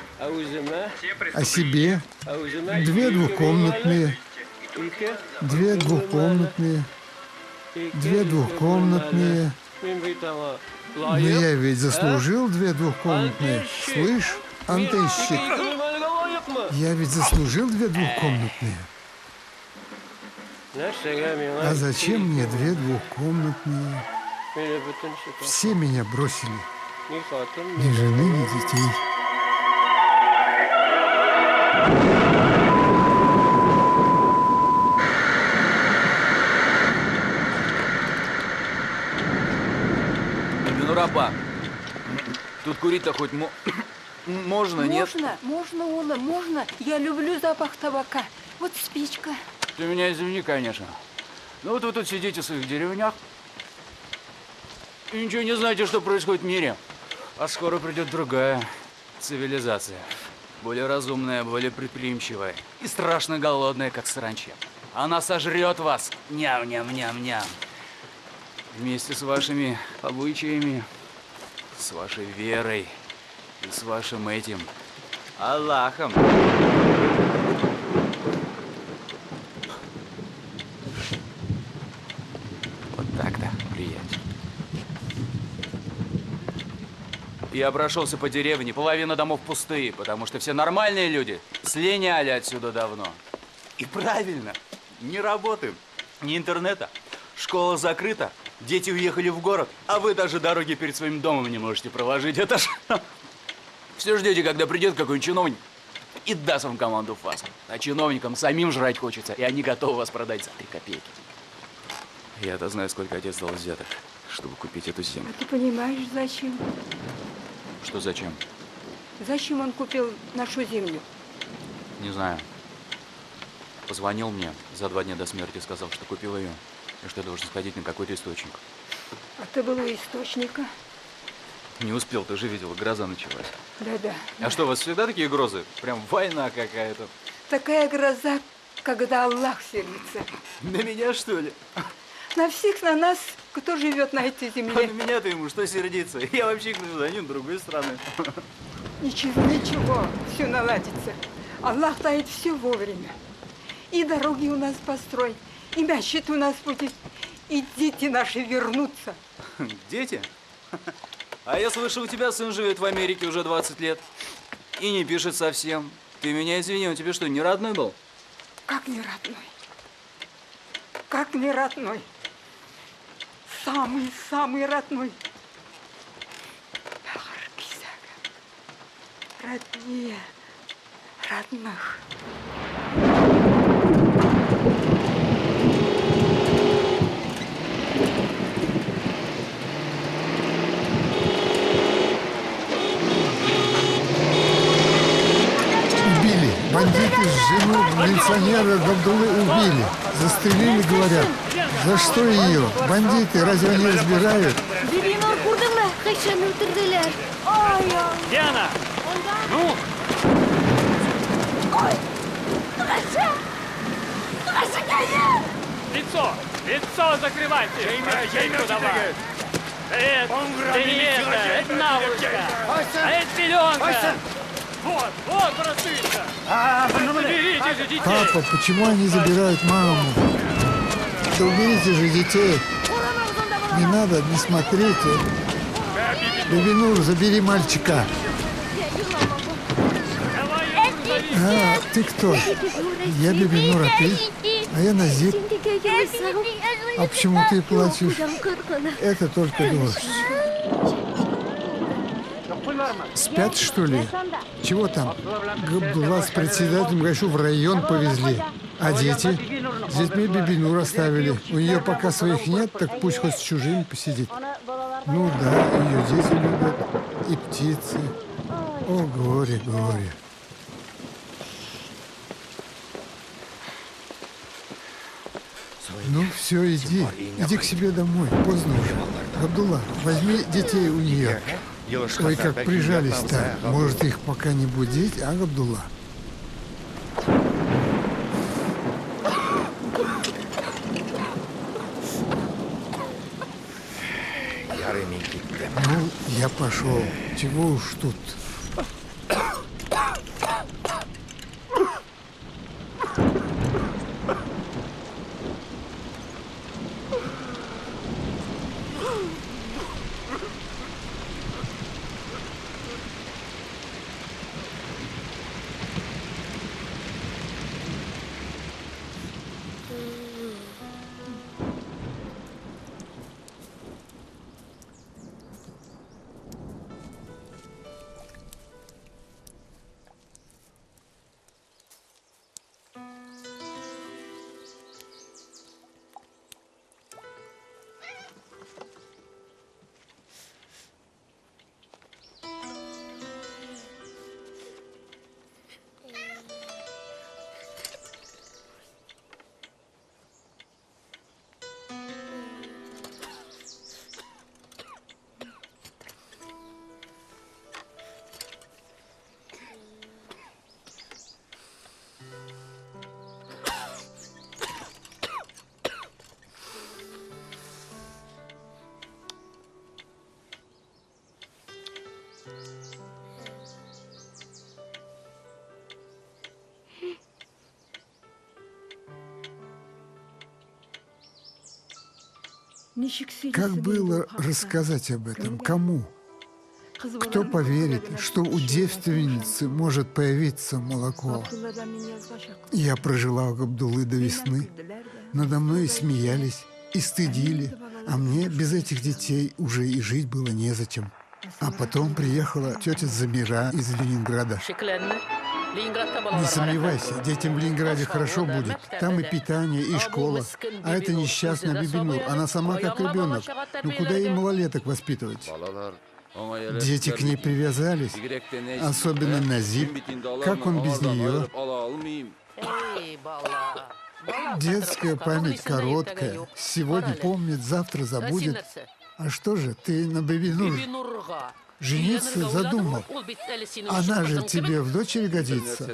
А себе 2 двухкомнатные, 2 двухкомнатные, 2 двухкомнатные. Но я ведь заслужил 2 двухкомнатные. Слышь, антенщик, я ведь заслужил 2 двухкомнатные. А зачем мне 2 двухкомнатные? Все меня бросили. Ни жены, ни детей. Бибинурапа, тут курить-то хоть можно, нет? Можно, Ола, можно. Я люблю запах табака. Вот спичка. Ты меня извини, конечно. Ну вот вы тут сидите в своих деревнях и ничего не знаете, что происходит в мире. А скоро придет другая цивилизация. Более разумная, более предприимчивая и страшно голодная, как саранча. Она сожрет вас. Ням-ням-ням-ням. Вместе с вашими обычаями, с вашей верой и с вашим этим Аллахом. Вот так-то, приятель. Я прошелся по деревне, половина домов пустые, потому что все нормальные люди слиняли отсюда давно. И правильно, ни работы, ни интернета, школа закрыта, дети уехали в город, а вы даже дороги перед своим домом не можете проложить. Это ж... Все ждете, когда придет какой-нибудь чиновник и даст вам команду ФАС. А чиновникам самим жрать хочется, и они готовы вас продать за 3 копейки. Я-то знаю, сколько отец дал взяток, чтобы купить эту землю. А ты понимаешь, зачем? Что зачем? Зачем он купил нашу землю? Не знаю. Позвонил мне за 2 дня до смерти, сказал, что купил ее, и что я должен сходить на какой-то источник. А ты был у источника? Не успел, ты же видела, гроза началась. Да-да. А что, у вас всегда такие грозы? Прям война какая-то. Такая гроза, когда Аллах сердится. На меня, что ли? На всех, на нас, кто живет на этой земле. А на меня-то ему что сердиться? Я вообще гражданин другой страны. Ничего, ничего, все наладится. Аллах дает все вовремя. И дороги у нас построить, и мящит у нас будет, и дети наши вернутся. Дети? А я слышал, у тебя сын живет в Америке уже 20 лет и не пишет совсем. Ты меня извини, он тебе что, не родной был? Как не родной? Как не родной? Самый-самый родной. Роднее родных. Убили. Бандиты жену милиционера Габдуллы убили. Застрелили, говорят. За что ее? Бандиты, разве они разбирают? Бибинур көрдің бе? Қайшаны өлтірділер. Где она? Ну? Лицо закрывайте! Деньги давай! Это наволочка! А это пеленка! Вот, братыша! Заберите же детей! Папа, почему они забирают маму? Да уберите же детей. Не надо, не смотрите. Бибинур, забери мальчика. А, ты кто? Я Бибинур, а ты? А я Назип. А почему ты плачешь? Это только дождь. Спят, что ли? Чего там? Габдулла с председателем Гайшу в район повезли. А дети? С детьми Бибинур оставили. У нее пока своих нет, так пусть хоть с чужими посидит. Ну да, ее дети любят. И птицы. О, горе, горе. Ну, все, иди. Иди к себе домой. Поздно уже. Габдулла, возьми детей у нее. Ой, как прижались-то. Может, их пока не будить, а, Габдулла? Ну, я пошел. Чего уж тут. Как было рассказать об этом? Кому? Кто поверит, что у девственницы может появиться молоко? Я прожила у Габдуллы до весны. Надо мной смеялись и стыдили. А мне без этих детей уже и жить было незачем. А потом приехала тетя Замира из Ленинграда. Не сомневайся, детям в Ленинграде хорошо будет. Там и питание, и школа. А это несчастная Бибинур. Она сама как ребенок. Ну куда ей малолеток воспитывать? Дети к ней привязались. Особенно Назип. Как он без нее? Детская память короткая. Сегодня помнит, завтра забудет. А что же, ты на Бибинур жениться задумал? Она же тебе в дочери годится.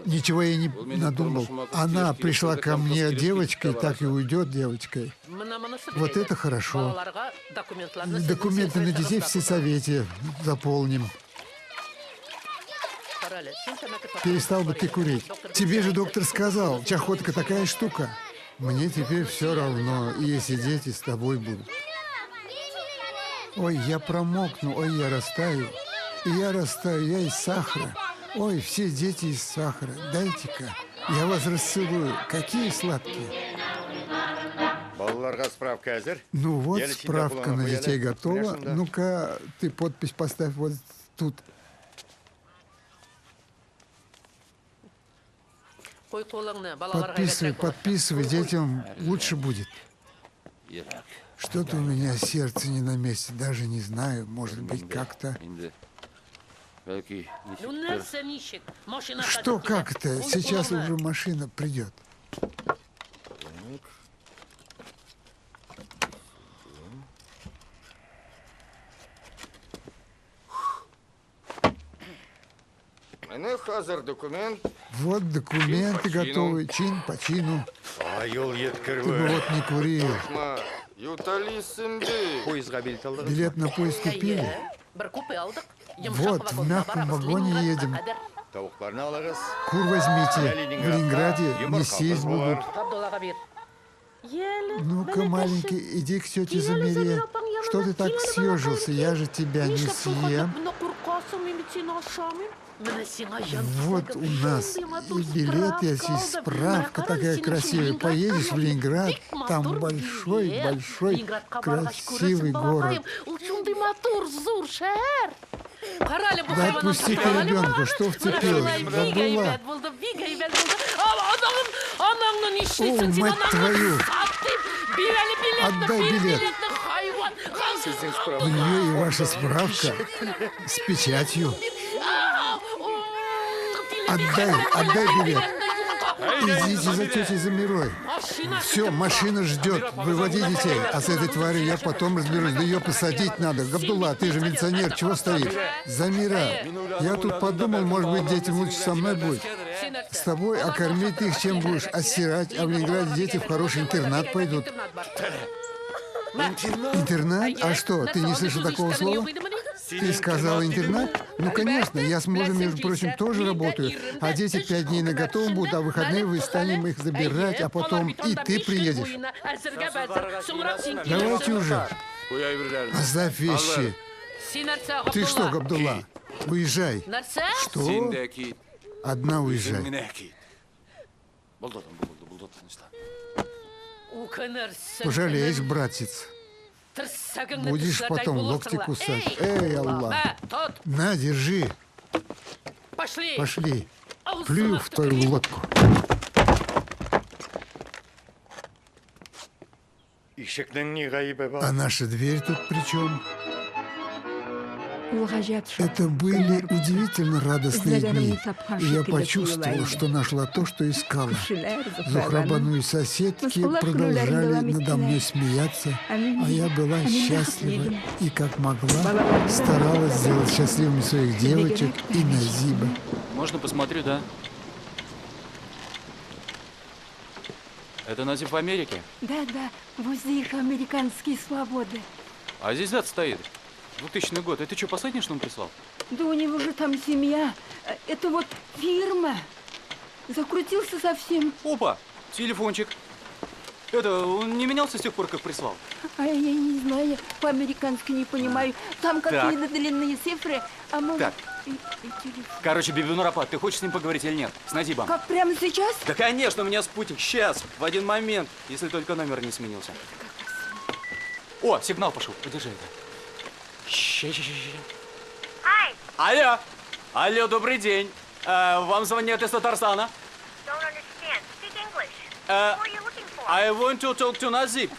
Ничего я не надумал. Она пришла ко мне девочкой, так и уйдет девочкой. Вот это хорошо. Документы на детей в сельсовете заполним. Перестал бы ты курить. Тебе же доктор сказал, чахотка такая штука. Мне теперь все равно, если дети с тобой будут. Ой, я промокну, ой, я растаю. И я растаю, я из сахара. Ой, все дети из сахара. Дайте-ка, я вас расцелую. Какие сладкие. Ну вот, справка на детей готова. Ну-ка, ты подпись поставь вот тут. Подписывай, подписывай, детям лучше будет. Что-то у меня сердце не на месте, даже не знаю, может быть, как-то... Что, как это? Сейчас уже машина придет. Вот документы готовы, чин по чину. Ты бы вот не курил. Билет на поезд купили? Вот, в мягком вагоне едем. Кур возьмите. В Ленинграде не сесть будут. Ну-ка, маленький, иди к тете Замире. Что ты так съежился? Я же тебя не съем. Вот у нас и билет есть, и справка такая красивая. Поедешь в Ленинград, там большой-большой красивый город. Да отпусти ты ребенка, что вцепилась? Габдулла. О, мать твою! Отдай билет. У нее и ваша справка с печатью. Отдай билет. Идите за тетей Замирой. Все, машина ждет. Выводи детей. А с этой тварью я потом разберусь. Да ее посадить надо. Габдулла, ты же милиционер, чего стоишь? Замира, я тут подумал, может быть, детям лучше со мной будет. С тобой, а кормить их чем будешь? Остирать, а в Ленинграде дети в хороший интернат пойдут. Интернат? А что, ты не слышал такого слова? Ты сказал интернат? Ну, конечно, я с мужем, между прочим, тоже работаю. А дети 5 дней на готовом будут, а в выходные вы станем их забирать, а потом и ты приедешь. Давайте уже. Оставь вещи. Ты что, Габдулла, уезжай. Что? Одна уезжай. Пожалеешь, братец. Будешь потом локти кусать. Эй, Аллах. На, держи. Пошли. Плюю в твою лодку. А наша дверь тут при чем? Это были удивительно радостные дни. И я почувствовал, что нашла то, что искала. Зухрабану и соседки продолжали надо мной смеяться, а я была счастлива и, как могла, старалась сделать счастливыми своих девочек и Назиба. Можно посмотрю, да? Это Назиб в Америке? Да, музей их американские свободы. А здесь дата стоит. 2000 год. Это что, последнее, что он прислал? Да у него же там семья. Это вот фирма. Закрутился совсем. Опа, телефончик. Это, он не менялся с тех пор, как прислал? А я не знаю, по-американски не понимаю. Там какие-то длинные цифры, а мы... Так. Короче, Бибинур Апа, ты хочешь с ним поговорить или нет? С Назибом. Как, прямо сейчас? Да, конечно, у меня спутник. Сейчас, в один момент, если только номер не сменился. О, сигнал пошел. Подержи это. Алло! Алло, добрый день. Вам звонят из Татарстана. I want to talk to Nazib.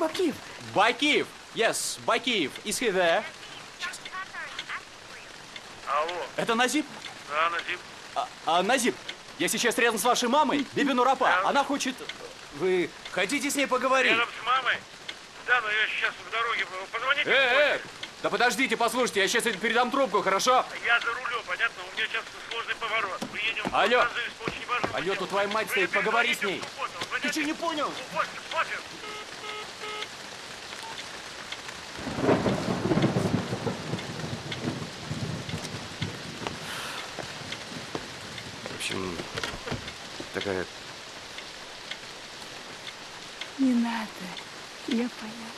Бакиев. Бакиев. Yes, Бакиев. Is he there? Алло. Это Назиб? Да, Назиб. Назиб, я сейчас рядом с вашей мамой, Бибинур Апа. Она хочет... Вы хотите с ней поговорить? Рядом с мамой? Да, но я сейчас в дороге. Позвоните. Да подождите, послушайте, я сейчас передам трубку, хорошо? Я за рулем, понятно? У меня сейчас сложный поворот. Мы едем в Алло. Лос-Анджелес по очень важному Алло, делу. тут твоя мать стоит, поговори с ней. Ты что, не понял? После. В общем, такая... Не надо, я поняла.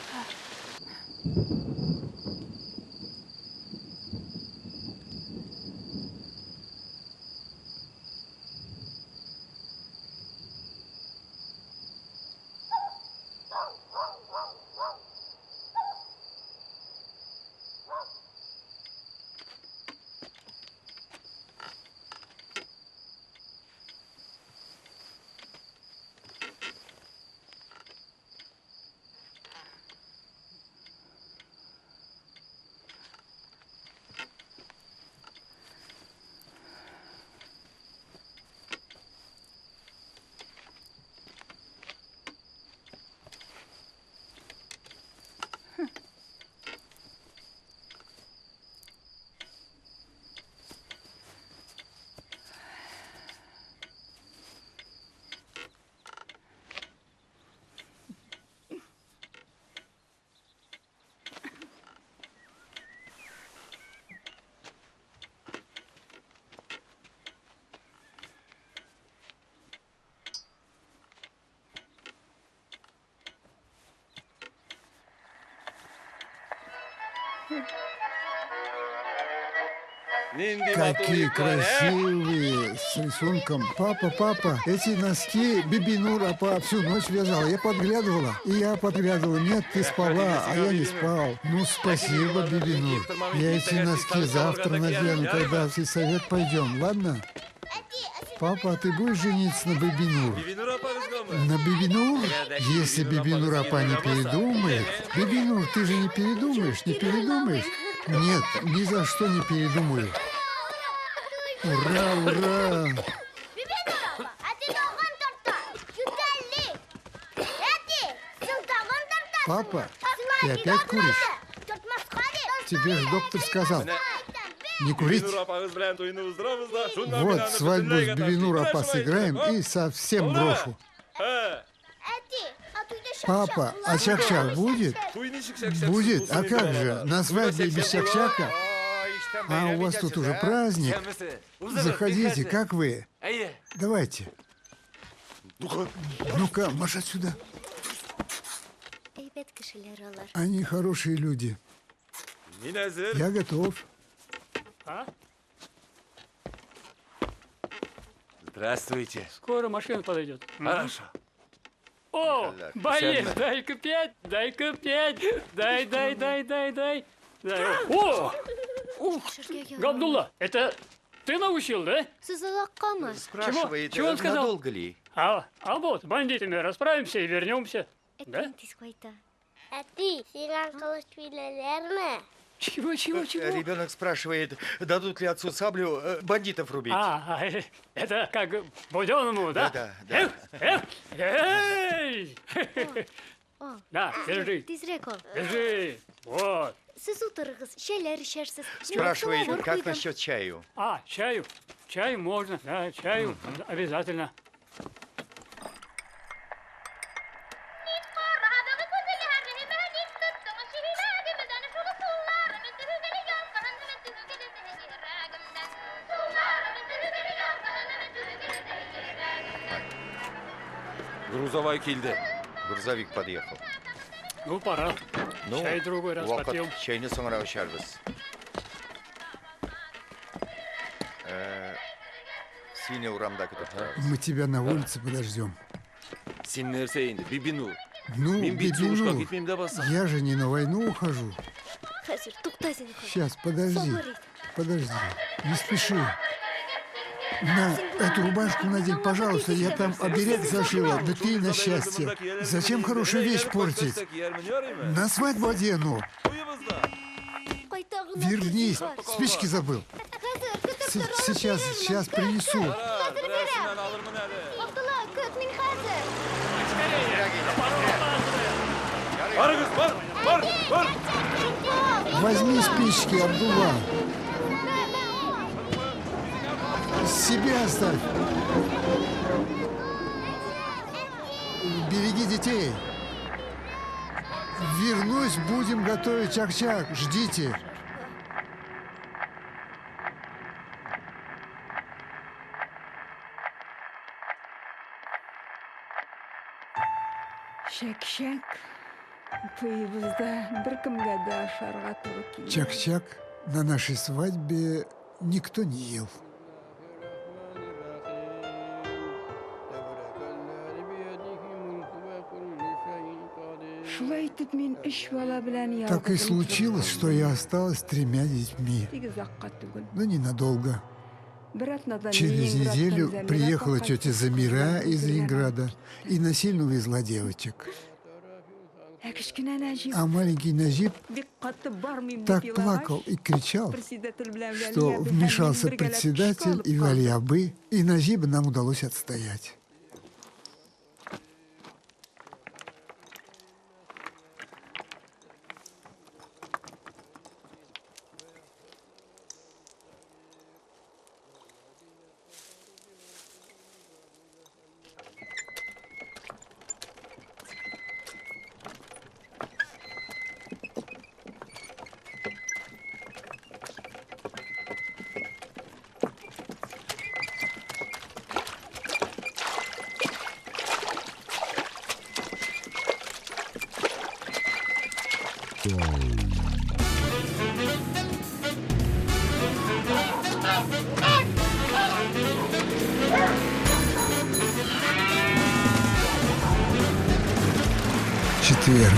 Какие красивые, с рисунком. Папа, эти носки Бибинур Апа всю ночь вязала. Я подглядывала. И я подглядывала. Нет, ты спала, а я не спал. Ну, спасибо, Бибинур. Я эти носки завтра надену, когда в сельсовет пойдем, ладно? Папа, а ты будешь жениться на Бибинур? На Бибинур? Если Бибинур Апа не передумает. Бибинур, ты же не передумаешь, не передумаешь? Нет, ни за что не передумаю. Ура, ура! Папа, ты опять куришь? Тебе же доктор сказал. Не курить. Вот, свадьбу с Бибинур Апа сыграем и совсем брошу. Папа, а чак-чак будет? Будет? А как же? На свадьбе без чак-чака? А у вас тут уже праздник. Заходите, как вы? Давайте. Ну-ка, марш отсюда. Они хорошие люди. Я готов. Здравствуйте. Скоро машина подойдет. Хорошо. О, боец, дай-ка 5, дай-ка 5, дай. О! Габдулла, это ты научил, да? Спрашивает, Чего он сказал? надолго ли? А вот, с бандитами расправимся и вернемся. Да? Чего? Ребенок спрашивает, дадут ли отцу саблю бандитов рубить. Это как Буденному, да? Да. Эй! Да, держи. Держи. Вот. Спрашивает, как насчет чаю? Чаю. Чаю можно, да, чаю обязательно. Грузовой келді. Грузовик подъехал. Ну, пора. Чай другой раз попьем. Чайны соңырақ ішербіз. Синий урамда күтіп тұрабыз. Мы тебя на улице подождем. Сен нәрсе енді, Бибинур. Ну, Мен бит соғышқа Бибинур, кетмеймін да басам. я же не на войну ухожу. Сейчас, подожди. Не спеши. На эту рубашку надень, пожалуйста, я там оберег зашила, да ты на счастье. Зачем хорошую вещь портить? На свадьбу одену. Вернись, спички забыл. Сейчас принесу. Возьми спички, Абдулла. Себе оставь. Береги детей. Вернусь, будем готовить чак-чак. Ждите. Чак-чак. Тойыбызда бір кімге де ашарға туры келмейді. Чак-чак на нашей свадьбе никто не ел. Так и случилось, что я осталась с 3 детьми. Но ненадолго. Через неделю приехала тетя Замира из Ленинграда и насильно увезла девочек. А маленький Назиб так плакал и кричал, что вмешался председатель и Валиабы, и Назиба нам удалось отстоять. Четверг.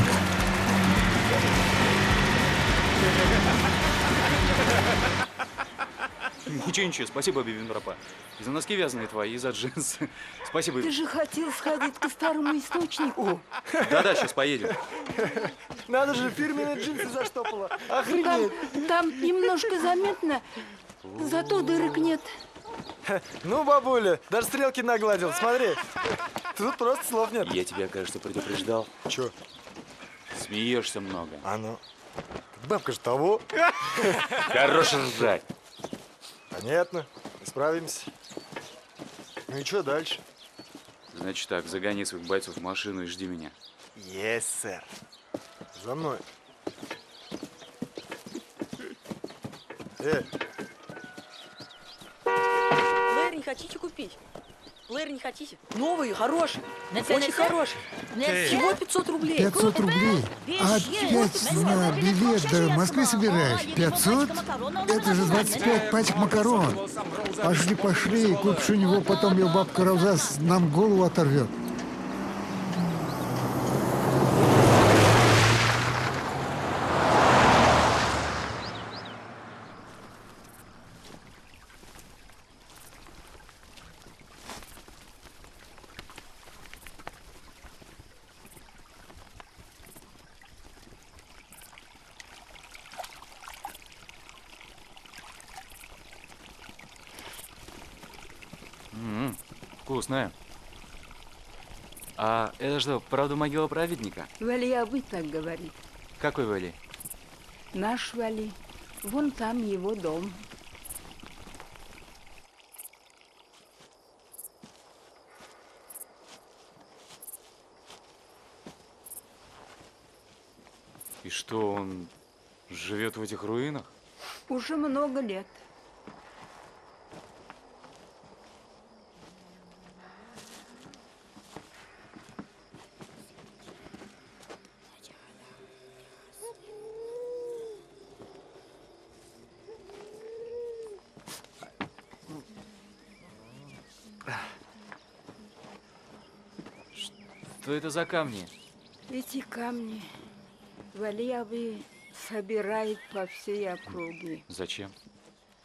Ничего, спасибо, Бибинурапа. И за носки вязаные твои, и за джинсы. Спасибо. Ты же хотел сходить к старому источнику. Да-да, сейчас поедем. Надо же, фирменные джинсы заштопала. Охренеть. Там немножко заметно, зато дырок нет. Ну, бабуля, даже стрелки нагладил, смотри. Тут просто слов нет. Я тебя, кажется, предупреждал. Чё? Смеешься много. А ну, бабка же того. Хорош ржать. Понятно, справимся. Ну и что дальше? Значит так, загони своих бойцов в машину и жди меня. Yes, сэр. За мной. Плеер не хотите купить? Плеер не хотите? Новый, хороший. Очень хороший. Всего 500 рублей. 500 рублей? Опять на билет до Москвы собираешь? 500? Это же 25 пачек макарон. Пошли, пошли, купишь у него, потом его бабка Рауза нам голову оторвет. Вкусная. А это что, правда могила праведника? Валиябы так говорит. Какой Вали? Наш Вали. Вон там его дом. И что, он живет в этих руинах? Уже много лет. Что это за камни? Эти камни Валиябы собирает по всей округе. Зачем?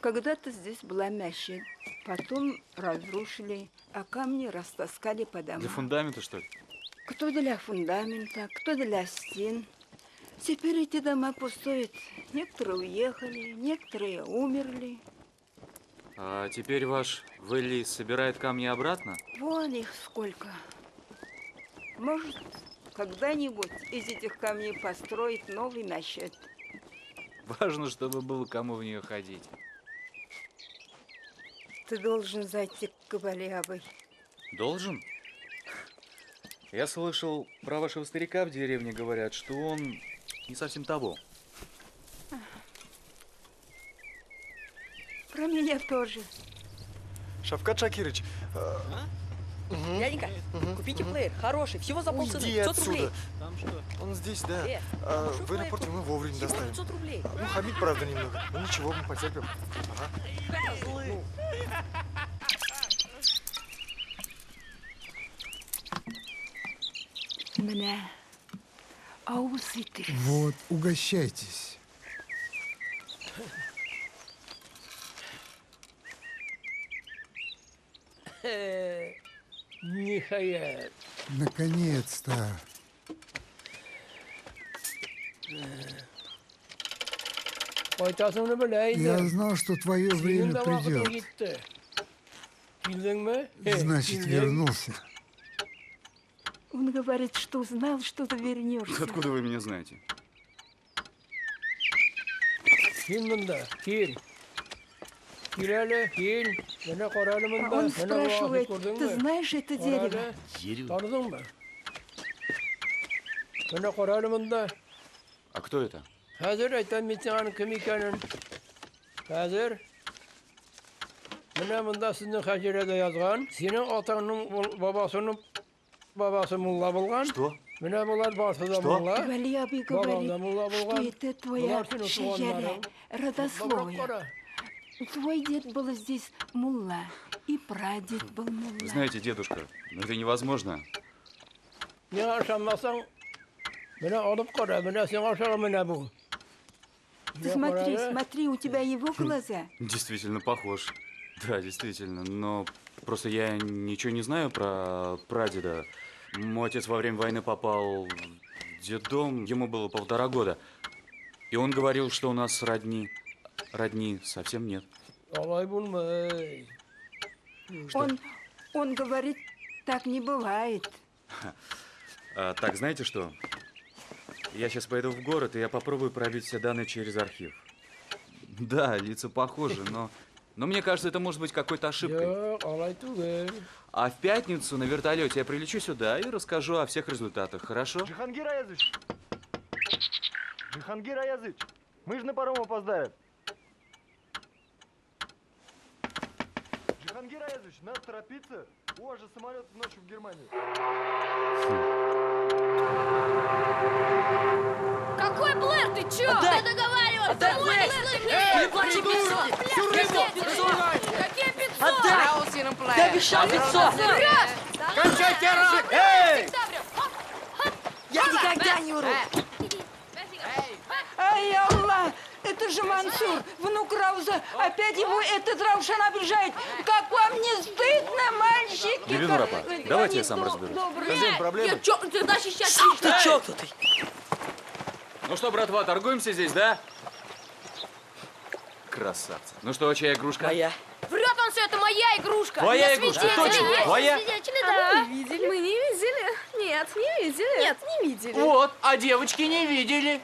Когда-то здесь была мечеть, потом разрушили, а камни растаскали по домам. Для фундамента, что ли? Кто для фундамента, кто для стен. Теперь эти дома пустуют. Некоторые уехали, некоторые умерли. А теперь ваш Вэлли собирает камни обратно? Вон их сколько. Может, когда-нибудь из этих камней построить новый мечеть. Важно, чтобы было кому в нее ходить. Ты должен зайти к Валиябы. Должен? Я слышал, про вашего старика в деревне говорят, что он не совсем того. Про меня тоже. Шавкат Шакирыч. Дяденька, купите плеер, хороший, всего за полцены, 500 рублей. Там что? Он здесь, да. Хороший В аэропорте мы вовремя всего доставим. 500 рублей. Ну, хамить, правда, немного. Ну, ничего, мы потерпим. Ага. Меня. А усыты. Вот, угощайтесь. Нихаят. Наконец-то. Я знал, что твое время придет. Значит, вернулся. Он говорит, что знал, что ты вернешься. Откуда вы меня знаете? А он спрашивает, ты знаешь это дерево? А кто это? Hazır aytan bitiğanın kemikanın. Hazır. Bunda sizin hacirede yazgan. Senin atanın babası mulla bulgan. Что? Bunlar Barsı'da mulla. Валиябы говорит, что это твоя шеяре, родословие. Твой дед был здесь мулла, и прадед был мулла. Вы знаете, дедушка, но это невозможно. Ты смотри, смотри, у тебя его глаза. Действительно похож. Да, действительно, но просто я ничего не знаю про прадеда. Мой отец во время войны попал в детдом, ему было 1,5 года. И он говорил, что у нас родни совсем нет. Он говорит, так не бывает. Так, знаете что? Я сейчас пойду в город, и я попробую пробить все данные через архив. Да, лица похожи, но мне кажется, это может быть какой-то ошибкой. А в пятницу на вертолете я прилечу сюда и расскажу о всех результатах, хорошо? Джихангир Аязыч! Джихангир Аязыч! Мы же на паром опоздаем. Джихангир Аязыч, надо торопиться. У вас же самолет ночью в Германию. Какой Блэр, ты чё? Отдай! Ты договаривался! Отдай, Мой Блэр! Блэр! Не плати 500! Всю рыбу! Какие 500? Отдай! Ты обещал 500! Кончайте орать! Эй! Я никогда не вру! Ай, Аллах! Это же Мансур, внук Рауза. Опять его этот Раушан обижает. Как вам не стыдно, мальчики? Бибину Рапа, давайте я сам разберусь. Хозяин, проблемы? Я чокнутый, защищать Сам ты лично. чокнутый! Ну что, братва, торгуемся здесь, да? Красавцы. Ну что, чья игрушка? Моя. Врет он все, это моя игрушка. Твоя Я игрушка, свидетель. точно, Есть твоя? свидетели, А да. мы не видели. Мы не видели. Нет, не видели. Нет, не видели. Вот, а девочки не видели.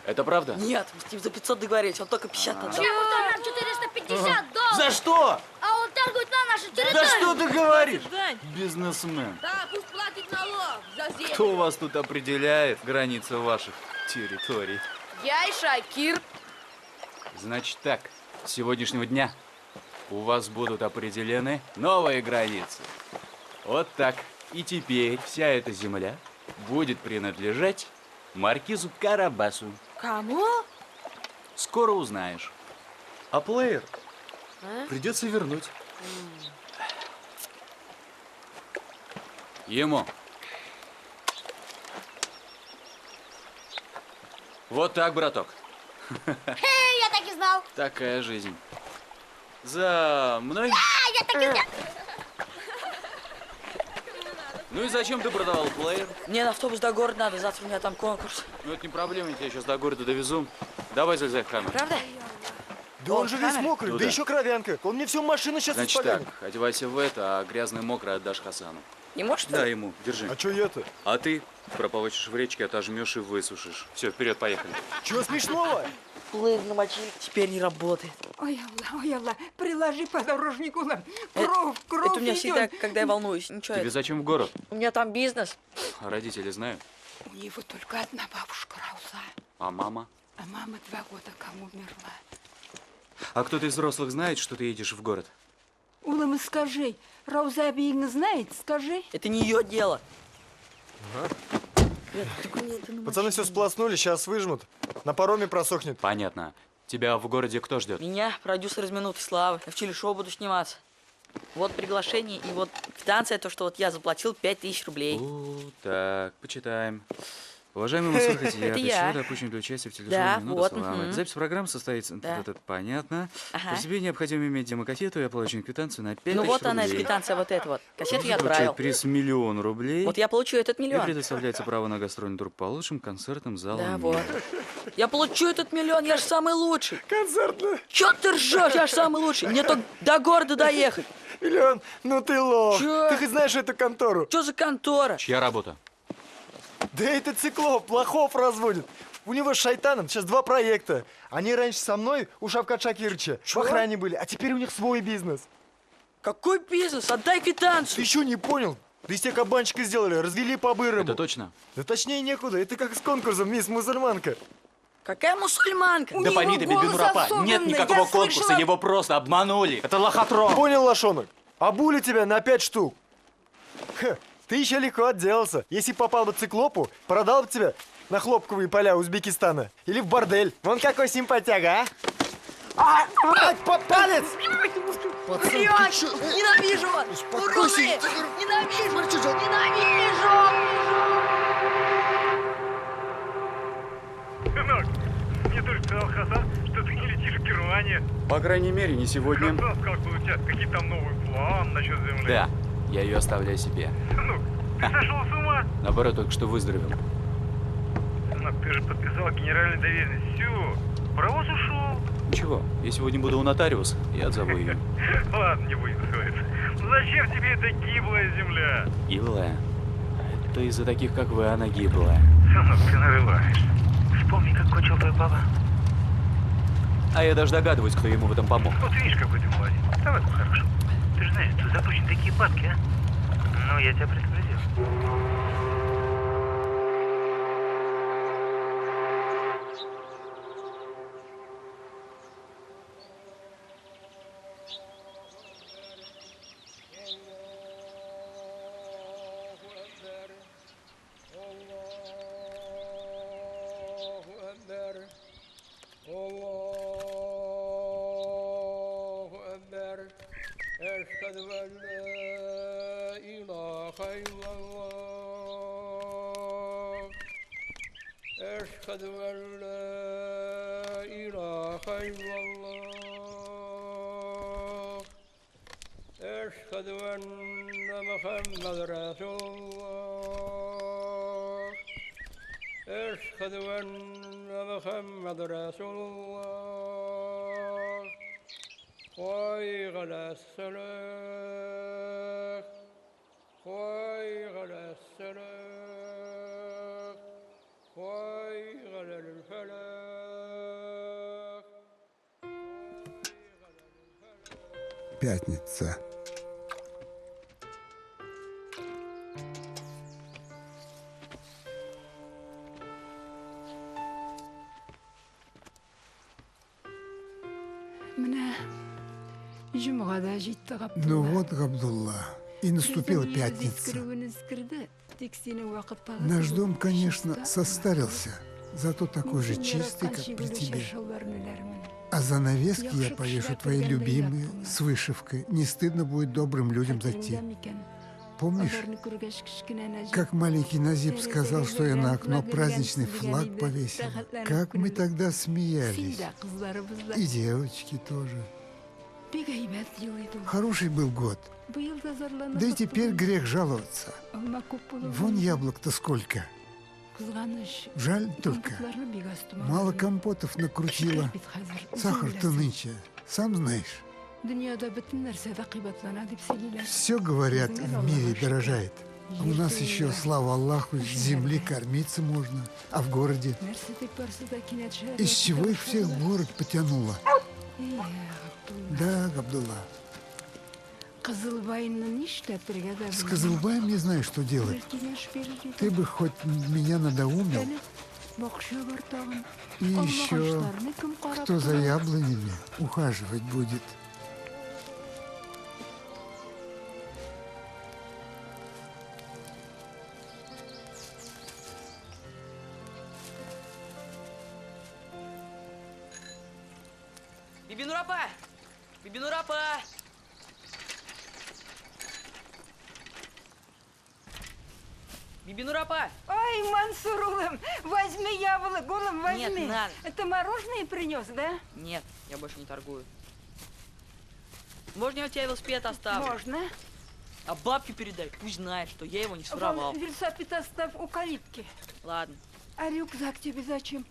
Это правда? Нет, мы с ним за 500 договорились, он только 50 отдал. Чем он нам 450 долларов? За что? А он торгует на нашу территорию. Да что ты говоришь? Дань. Бизнесмен. Да, пусть платит налог за землю. Кто у вас тут определяет границы ваших территорий? Я и Шакир. Значит так, с сегодняшнего дня у вас будут определены новые границы. Вот так. И теперь вся эта земля будет принадлежать маркизу Карабасу. Кому? Скоро узнаешь. А плеер? А? Придется вернуть. Ему. Вот так, браток. Эй, я так и знал. Такая жизнь. За мной. Я так и знал. Ну и зачем ты продавал плеер? Мне на автобус до города надо, завтра у меня там конкурс. Ну это не проблема, я тебя сейчас до города довезу. Давай залезай в камеру. Правда? Да он же весь мокрый, Туда. да еще кровянка. Он мне всю машину сейчас Значит испоганит. так, одевайся в это, а грязный мокрый отдашь Хасану. Не можешь? Да, ему, держи. А что я-то? А ты прополощешь в речке, отожмешь и высушишь. Все, вперед, поехали. Чего смешного? Плеер намочили, теперь не работает. Ой, Аллах, приложи подорожнику. Кровь Это у меня идет. всегда, когда я волнуюсь. Ничего. Тебе зачем в город? У меня там бизнес. А родители знают? У него только одна бабушка Рауза. А мама? А мама 2 года кому умерла. А кто-то из взрослых знает, что ты едешь в город? Улам, скажи, Рауза Абиевна знает? Скажи. Это не ее дело. Пацаны все сплоснули, сейчас выжмут. На пароме просохнет. Понятно. Тебя в городе кто ждет? Меня, продюсер из «Минуты славы». Я в телешоу буду сниматься. Вот приглашение и вот квитанция, то, что вот я заплатил 5000 рублей. Так, почитаем. Уважаемый Мансур Хатият, Это я. допущен для участия в телешоу Да, «Минута вот, славы». мгм. Запись программы состоится... Да. Это понятно. Ага. По себе необходимо иметь демокассету, я получу квитанцию на 5000 Ну вот она, рублей. квитанция вот эта вот. Кассету я Получает отправил. приз 1 000 000 рублей. Вот я получу этот И миллион. предоставляется право на гастрольный тур по лучшим концертным залам Да, мира. вот. Я получу этот миллион, я же самый лучший. Концертный. Чё ты ржешь? Я же самый лучший. Мне только до города доехать. Миллион, ну ты лох. Чё? Ты хоть знаешь эту контору? Что за контора? Чья работа? Да это циклоп, лохов разводит. У него с Шайтаном сейчас 2 проекта. Они раньше со мной у Шавкат Шакировича в охране были, а теперь у них свой бизнес. Какой бизнес? Отдай квитанцию. Ты еще не понял? Да из тебя кабанчика сделали, развели по-бырому. Это точно? Да точнее некуда, это как с конкурсом «Мисс Мусульманка». Какая мусульманка? Да пойми ты, Бибину Рапа, нет никакого конкурса, его просто обманули. Это лохотрон. Понял, лошонок? Обули тебя на 5 штук. Ха, ты еще легко отделался. Если попал бы циклопу, продал бы тебя на хлопковые поля Узбекистана. Или в бордель. Вон какой симпатяга, а? Палец! Врёт! Ненавижу! Уроды! Ненавижу! Ненавижу! Сынок, мне только сказал Хасан, что ты не летишь в Германию. По крайней мере, не сегодня. Хасан сказал, что у тебя какие там новые планы насчет земли. Да, я ее оставляю себе. Сынок, ты сошел с ума? Наоборот, только что выздоровел. Сынок, ты же подписал генеральную доверенность. Все, паровоз ушел. Ничего, я сегодня буду у нотариуса, я отзову ее. Ладно, не будем ссориться. Ну зачем тебе эта гиблая земля? Гиблая? Это из-за таких, как вы, она гиблая. Сынок, ты нарываешь. Вспомни, как кончил твой папа. А я даже догадываюсь, кто ему в этом помог. Вот видишь, какой ты молодец. Давай, хорошо. Ты же знаешь, тут запущены такие падки, а? Ну, я тебя предупредил. أشهد أن لا إله إلا الله أشهد أن لا إله إلا الله أشهد أن محمد رسول الله أشهد أن محمد رسول الله حي على الصلاة حي على الصلاة حي على الفلاح. Пятница. Ну вот, Габдулла, и наступила пятница. Наш дом, конечно, состарился, зато такой же чистый, как при тебе. А занавески я повешу твои любимые, с вышивкой. Не стыдно будет добрым людям зайти. Помнишь, как маленький Назиб сказал, что я на окно праздничный флаг повесил? Как мы тогда смеялись. И девочки тоже. Хороший был год. Да и теперь грех жаловаться. Вон яблок-то сколько. Жаль только, мало компотов накрутила. Сахар-то нынче, сам знаешь. Все, говорят, в мире дорожает. А у нас еще, слава Аллаху, с земли кормиться можно. А в городе? Из чего их всех в город потянуло? Да, Габдулла. С Кызылбаем не знаю, что делать. Ты бы хоть меня надоумил. И еще, кто за яблонями ухаживать будет. Бибинур апа! Бибинур апа! Бибинур апа! Ой, Мансурулым, возьми яблок, голым возьми. Нет, надо. Это мороженое принес, да? Нет, я больше не торгую. Можно я у тебя велосипед оставлю? Можно. А бабке передай, пусть знает, что я его не своровал. Велосипед оставь у калитки. Ладно. А рюкзак тебе зачем?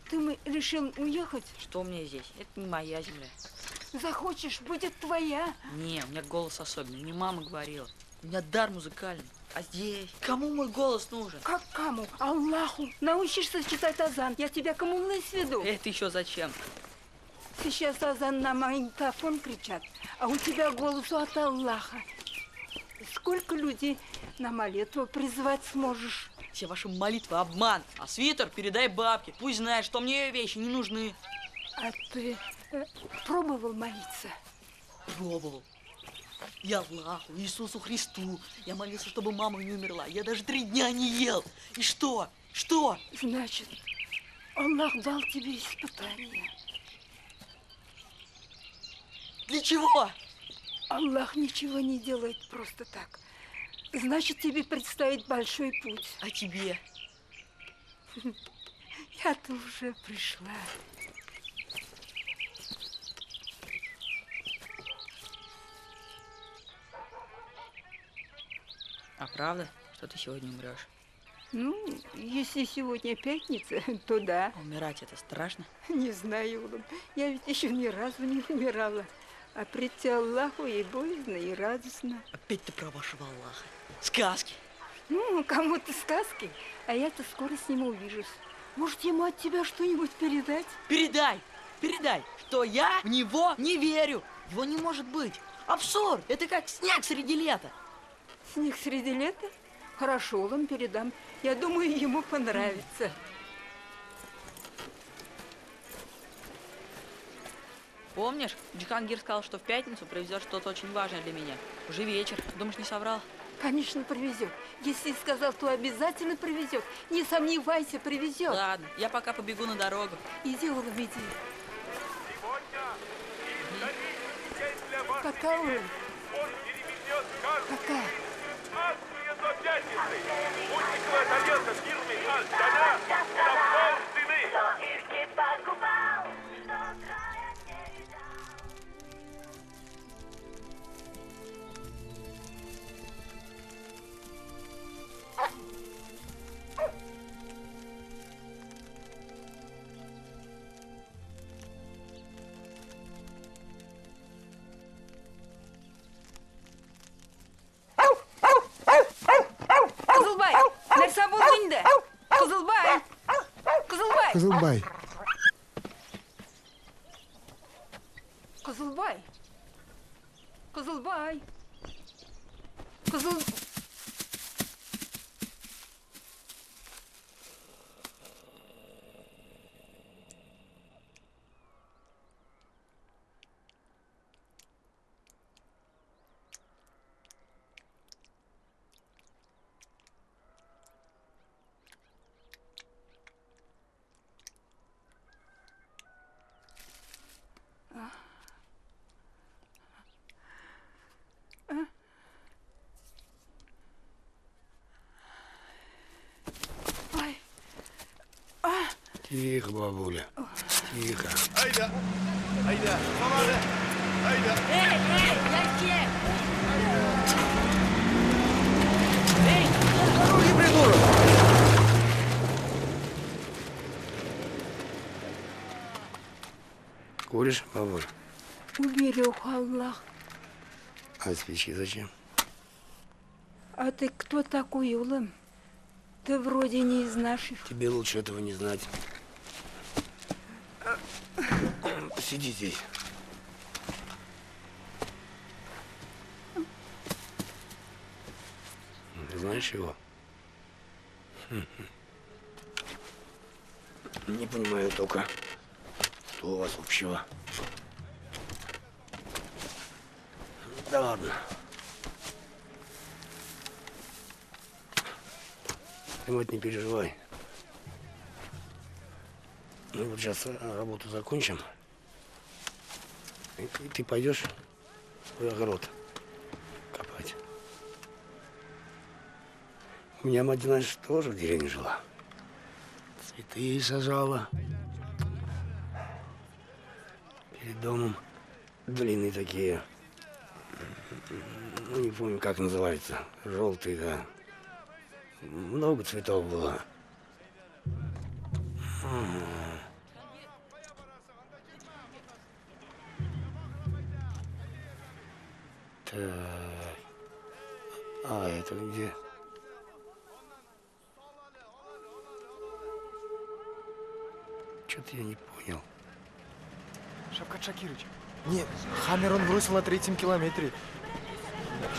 Ты решил уехать? Что у меня здесь? Это не моя земля. Захочешь, будет твоя. Не, у меня голос особенный. Мне мама говорила. У меня дар музыкальный. А здесь? Кому мой голос нужен? Как кому? Аллаху. Научишься читать азан. Я тебя кому сведу. Это еще зачем? Сейчас азан на магнитофон кричат, а у тебя голос от Аллаха. Сколько людей на молитву призывать сможешь? Все ваши молитвы обман. А свитер передай бабке. Пусть знает, что мне ее вещи не нужны. А ты пробовал молиться? Пробовал. И Аллаху, Иисусу Христу. Я молился, чтобы мама не умерла. Я даже 3 дня не ел. И что? Что? Значит, Аллах дал тебе испытание. Для чего? Аллах ничего не делает просто так. Значит, тебе предстоит большой путь. А тебе? Я-то уже пришла. А правда, что ты сегодня умрешь? Ну, если сегодня пятница, то да. Умирать это страшно? Не знаю, Улан. Я ведь еще ни разу не умирала. А прийти Аллаху и боязно, и радостно. Опять ты про вашего Аллаха. Сказки. Ну, кому-то сказки, а я-то скоро с ним увижусь. Может, ему от тебя что-нибудь передать? Передай, что я в него не верю. Его не может быть. Абсурд, это как снег среди лета. Снег среди лета? Хорошо, Улан, передам. Я думаю, ему понравится. Помнишь, Джихангир сказал, что в пятницу привезет что-то очень важное для меня. Уже вечер. Думаешь, не соврал? Конечно, привезет. Если сказал, то обязательно привезет. Не сомневайся, привезет. Ладно, я пока побегу на дорогу. Иди, Улан, иди. Пока, Улан. Пока. Акция до пятницы. Путниковая тарелка фирмы Аль-Таня за полцены. Кызылбай, нәрсе болды енді? Кызылбай! Кызылбай! Кызылбай. Кызылбай! Кызылбай! Кызыл... Тихо, бабуля. Тихо. Айда! Айда! Помада! Айда! Я Дороги, придурок! Куришь, бабуль? Уберег Аллах. А свечи зачем? А ты кто такой, Улан? Ты вроде не из наших. Тебе лучше этого не знать. Сиди здесь. Ты знаешь его? Не понимаю только, что у вас общего. Да ладно. Ты, мать, не переживай. Мы вот сейчас работу закончим. И ты пойдешь в огород копать. У меня мать, знаешь, тоже в деревне жила. Цветы сажала. Перед домом длинные такие. Ну, не помню, как называется. Желтые, да. Много цветов было. Так. А это где? Что-то я не понял. Шавкат Шакирович. Нет, Хаммер он бросил на 3-м километре.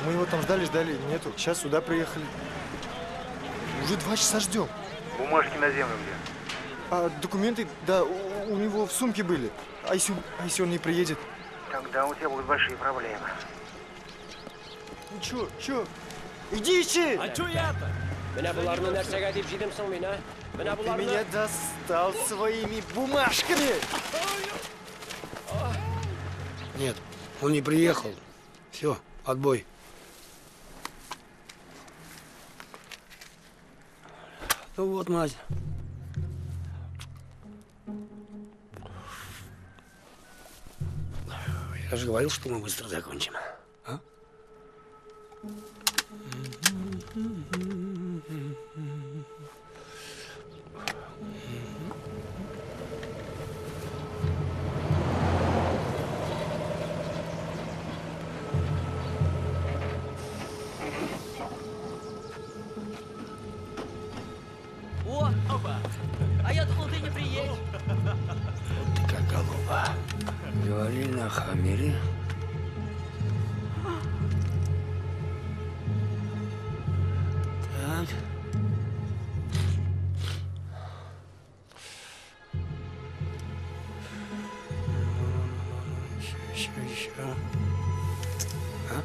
Мы его там ждали, нету. Сейчас сюда приехали. Уже 2 часа ждем. Бумажки на землю где? А документы, да, у него в сумке были. А если он не приедет? Тогда у тебя будут большие проблемы. Ну чё? Иди ищи! А чё я-то? Ты меня достал своими бумажками! Нет, Он не приехал. Все, отбой. Ну вот, мать. Я же говорил, что мы быстро закончим. А? О, а я думал, ты не приедешь. Вот ты как голуба. Говорили на хаммере. Так. Еще. А?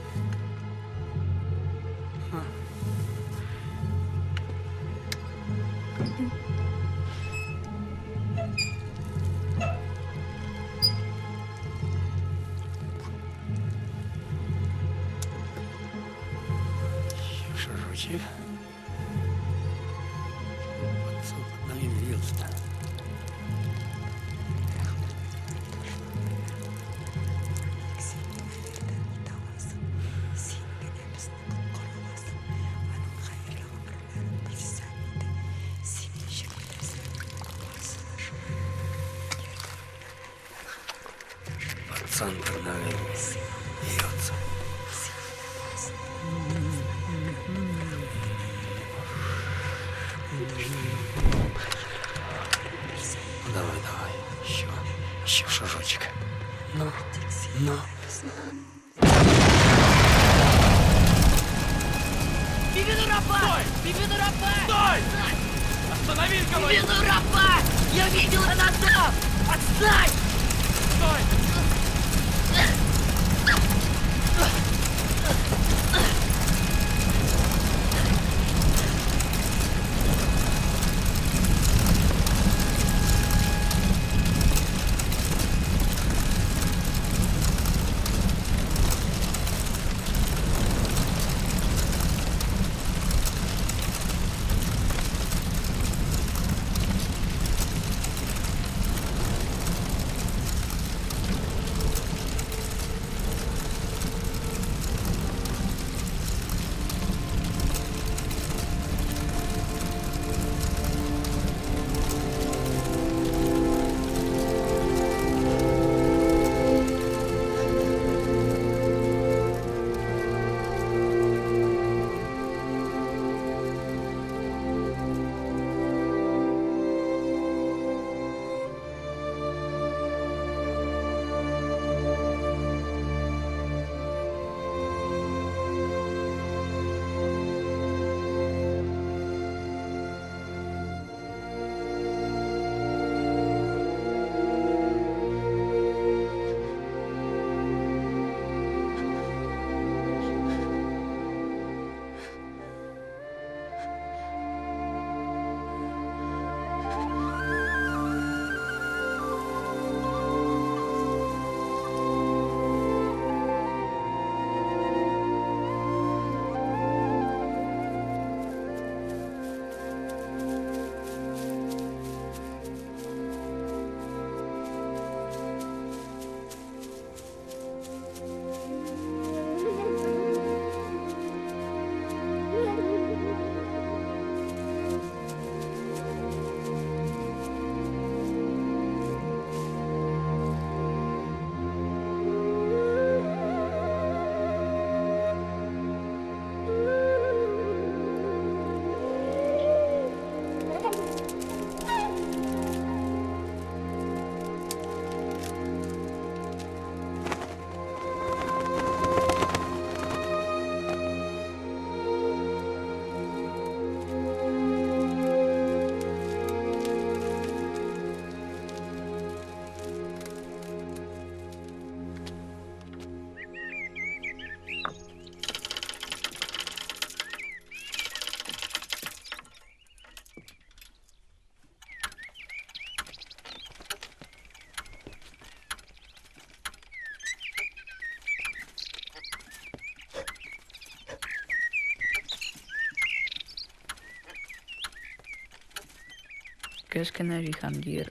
Шажочек. Вот на двигался. Пацан под ногами бьется. Давай, еще шажочек. Ну. Бибинурапа! Стой! Бибинурапа! Стой! Остановись, говорю! Бибинурапа! Я видел это там! Отстань! Стой!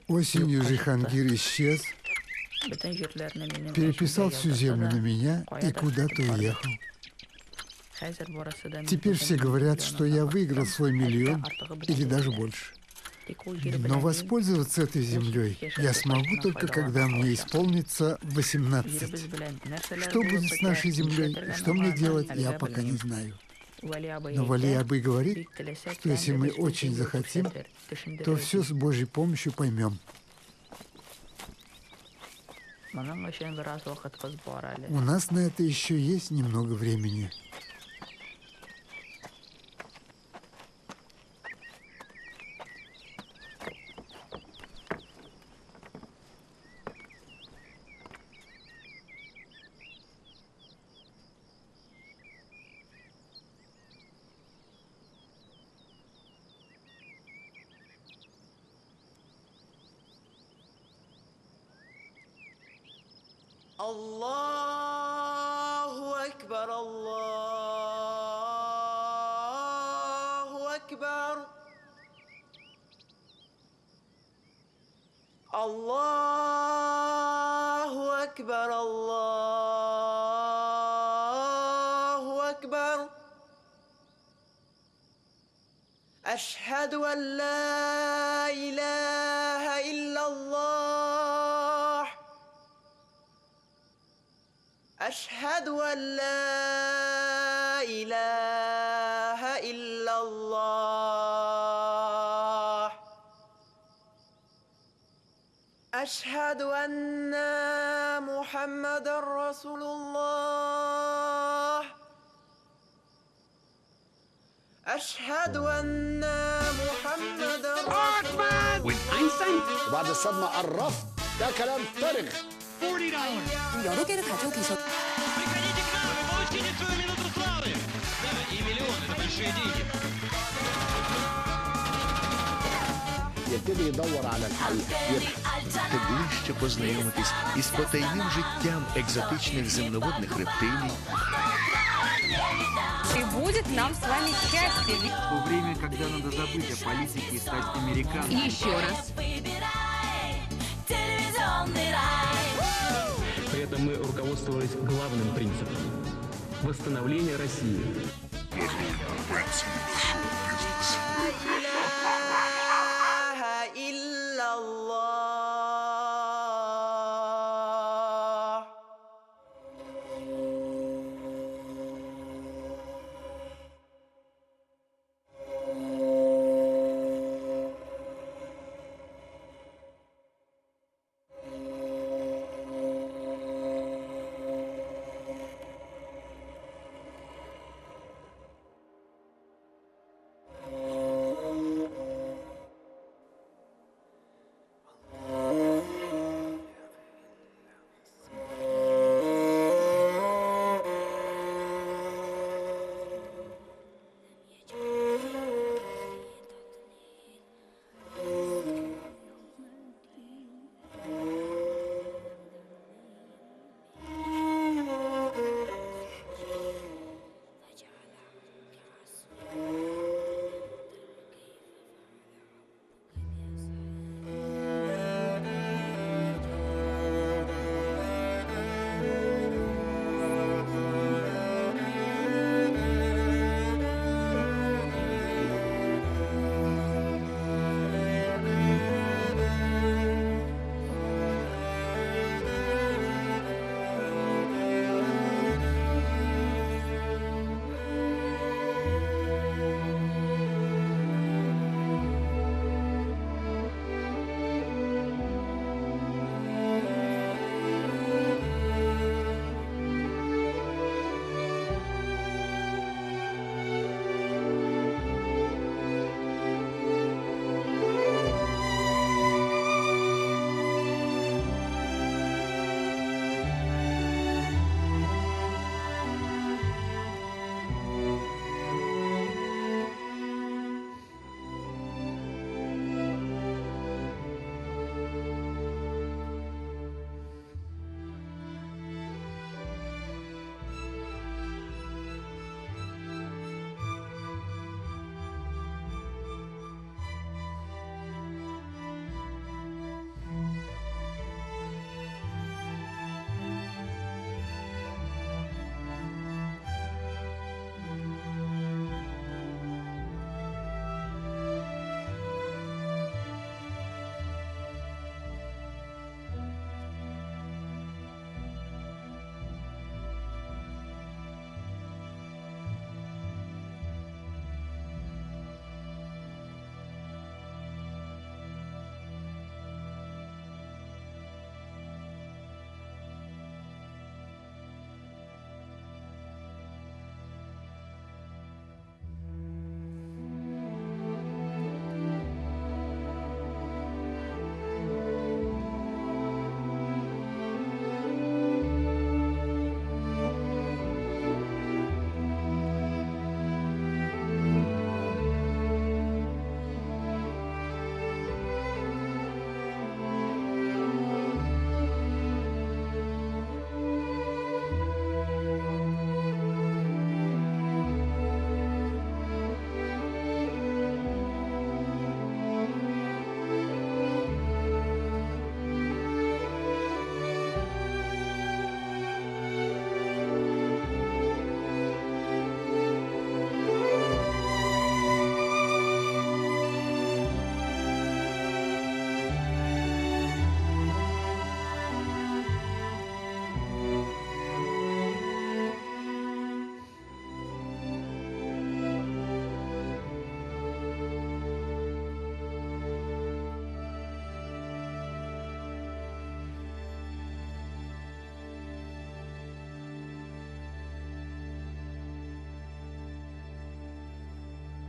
Осенью Жихангир исчез, переписал всю землю на меня и куда-то уехал. Теперь все говорят, что я выиграл свой миллион или даже больше. Но воспользоваться этой землей я смогу только когда мне исполнится 18. Что будет с нашей землей и что мне делать, я пока не знаю. Но Вали-Абы говорит, что если мы очень захотим, то все с Божьей помощью поймем. У нас на это еще есть немного времени. Аллаху Акбар, Аллаху Акбар. Аллаху Акбар, Аллаху Акбар. Ашхаду ан ла илаха илляллах. أشهد أن لا إله إلا الله أشهد أن محمد رسول الله أشهد أن محمد رسول الله وين أينشتاين وبعد الصدمة الرفض ده كلام فارغ 여러 개를 가지고 계셨. يبتدي يدور على الحل Ти ближче познайомитись із потайним життям екзотичних земноводних рептилій. И будет нам с вами счастье. То время, когда надо забыть о политике и стать американцем. Еще раз. При этом мы руководствовались главным принципом – восстановление России.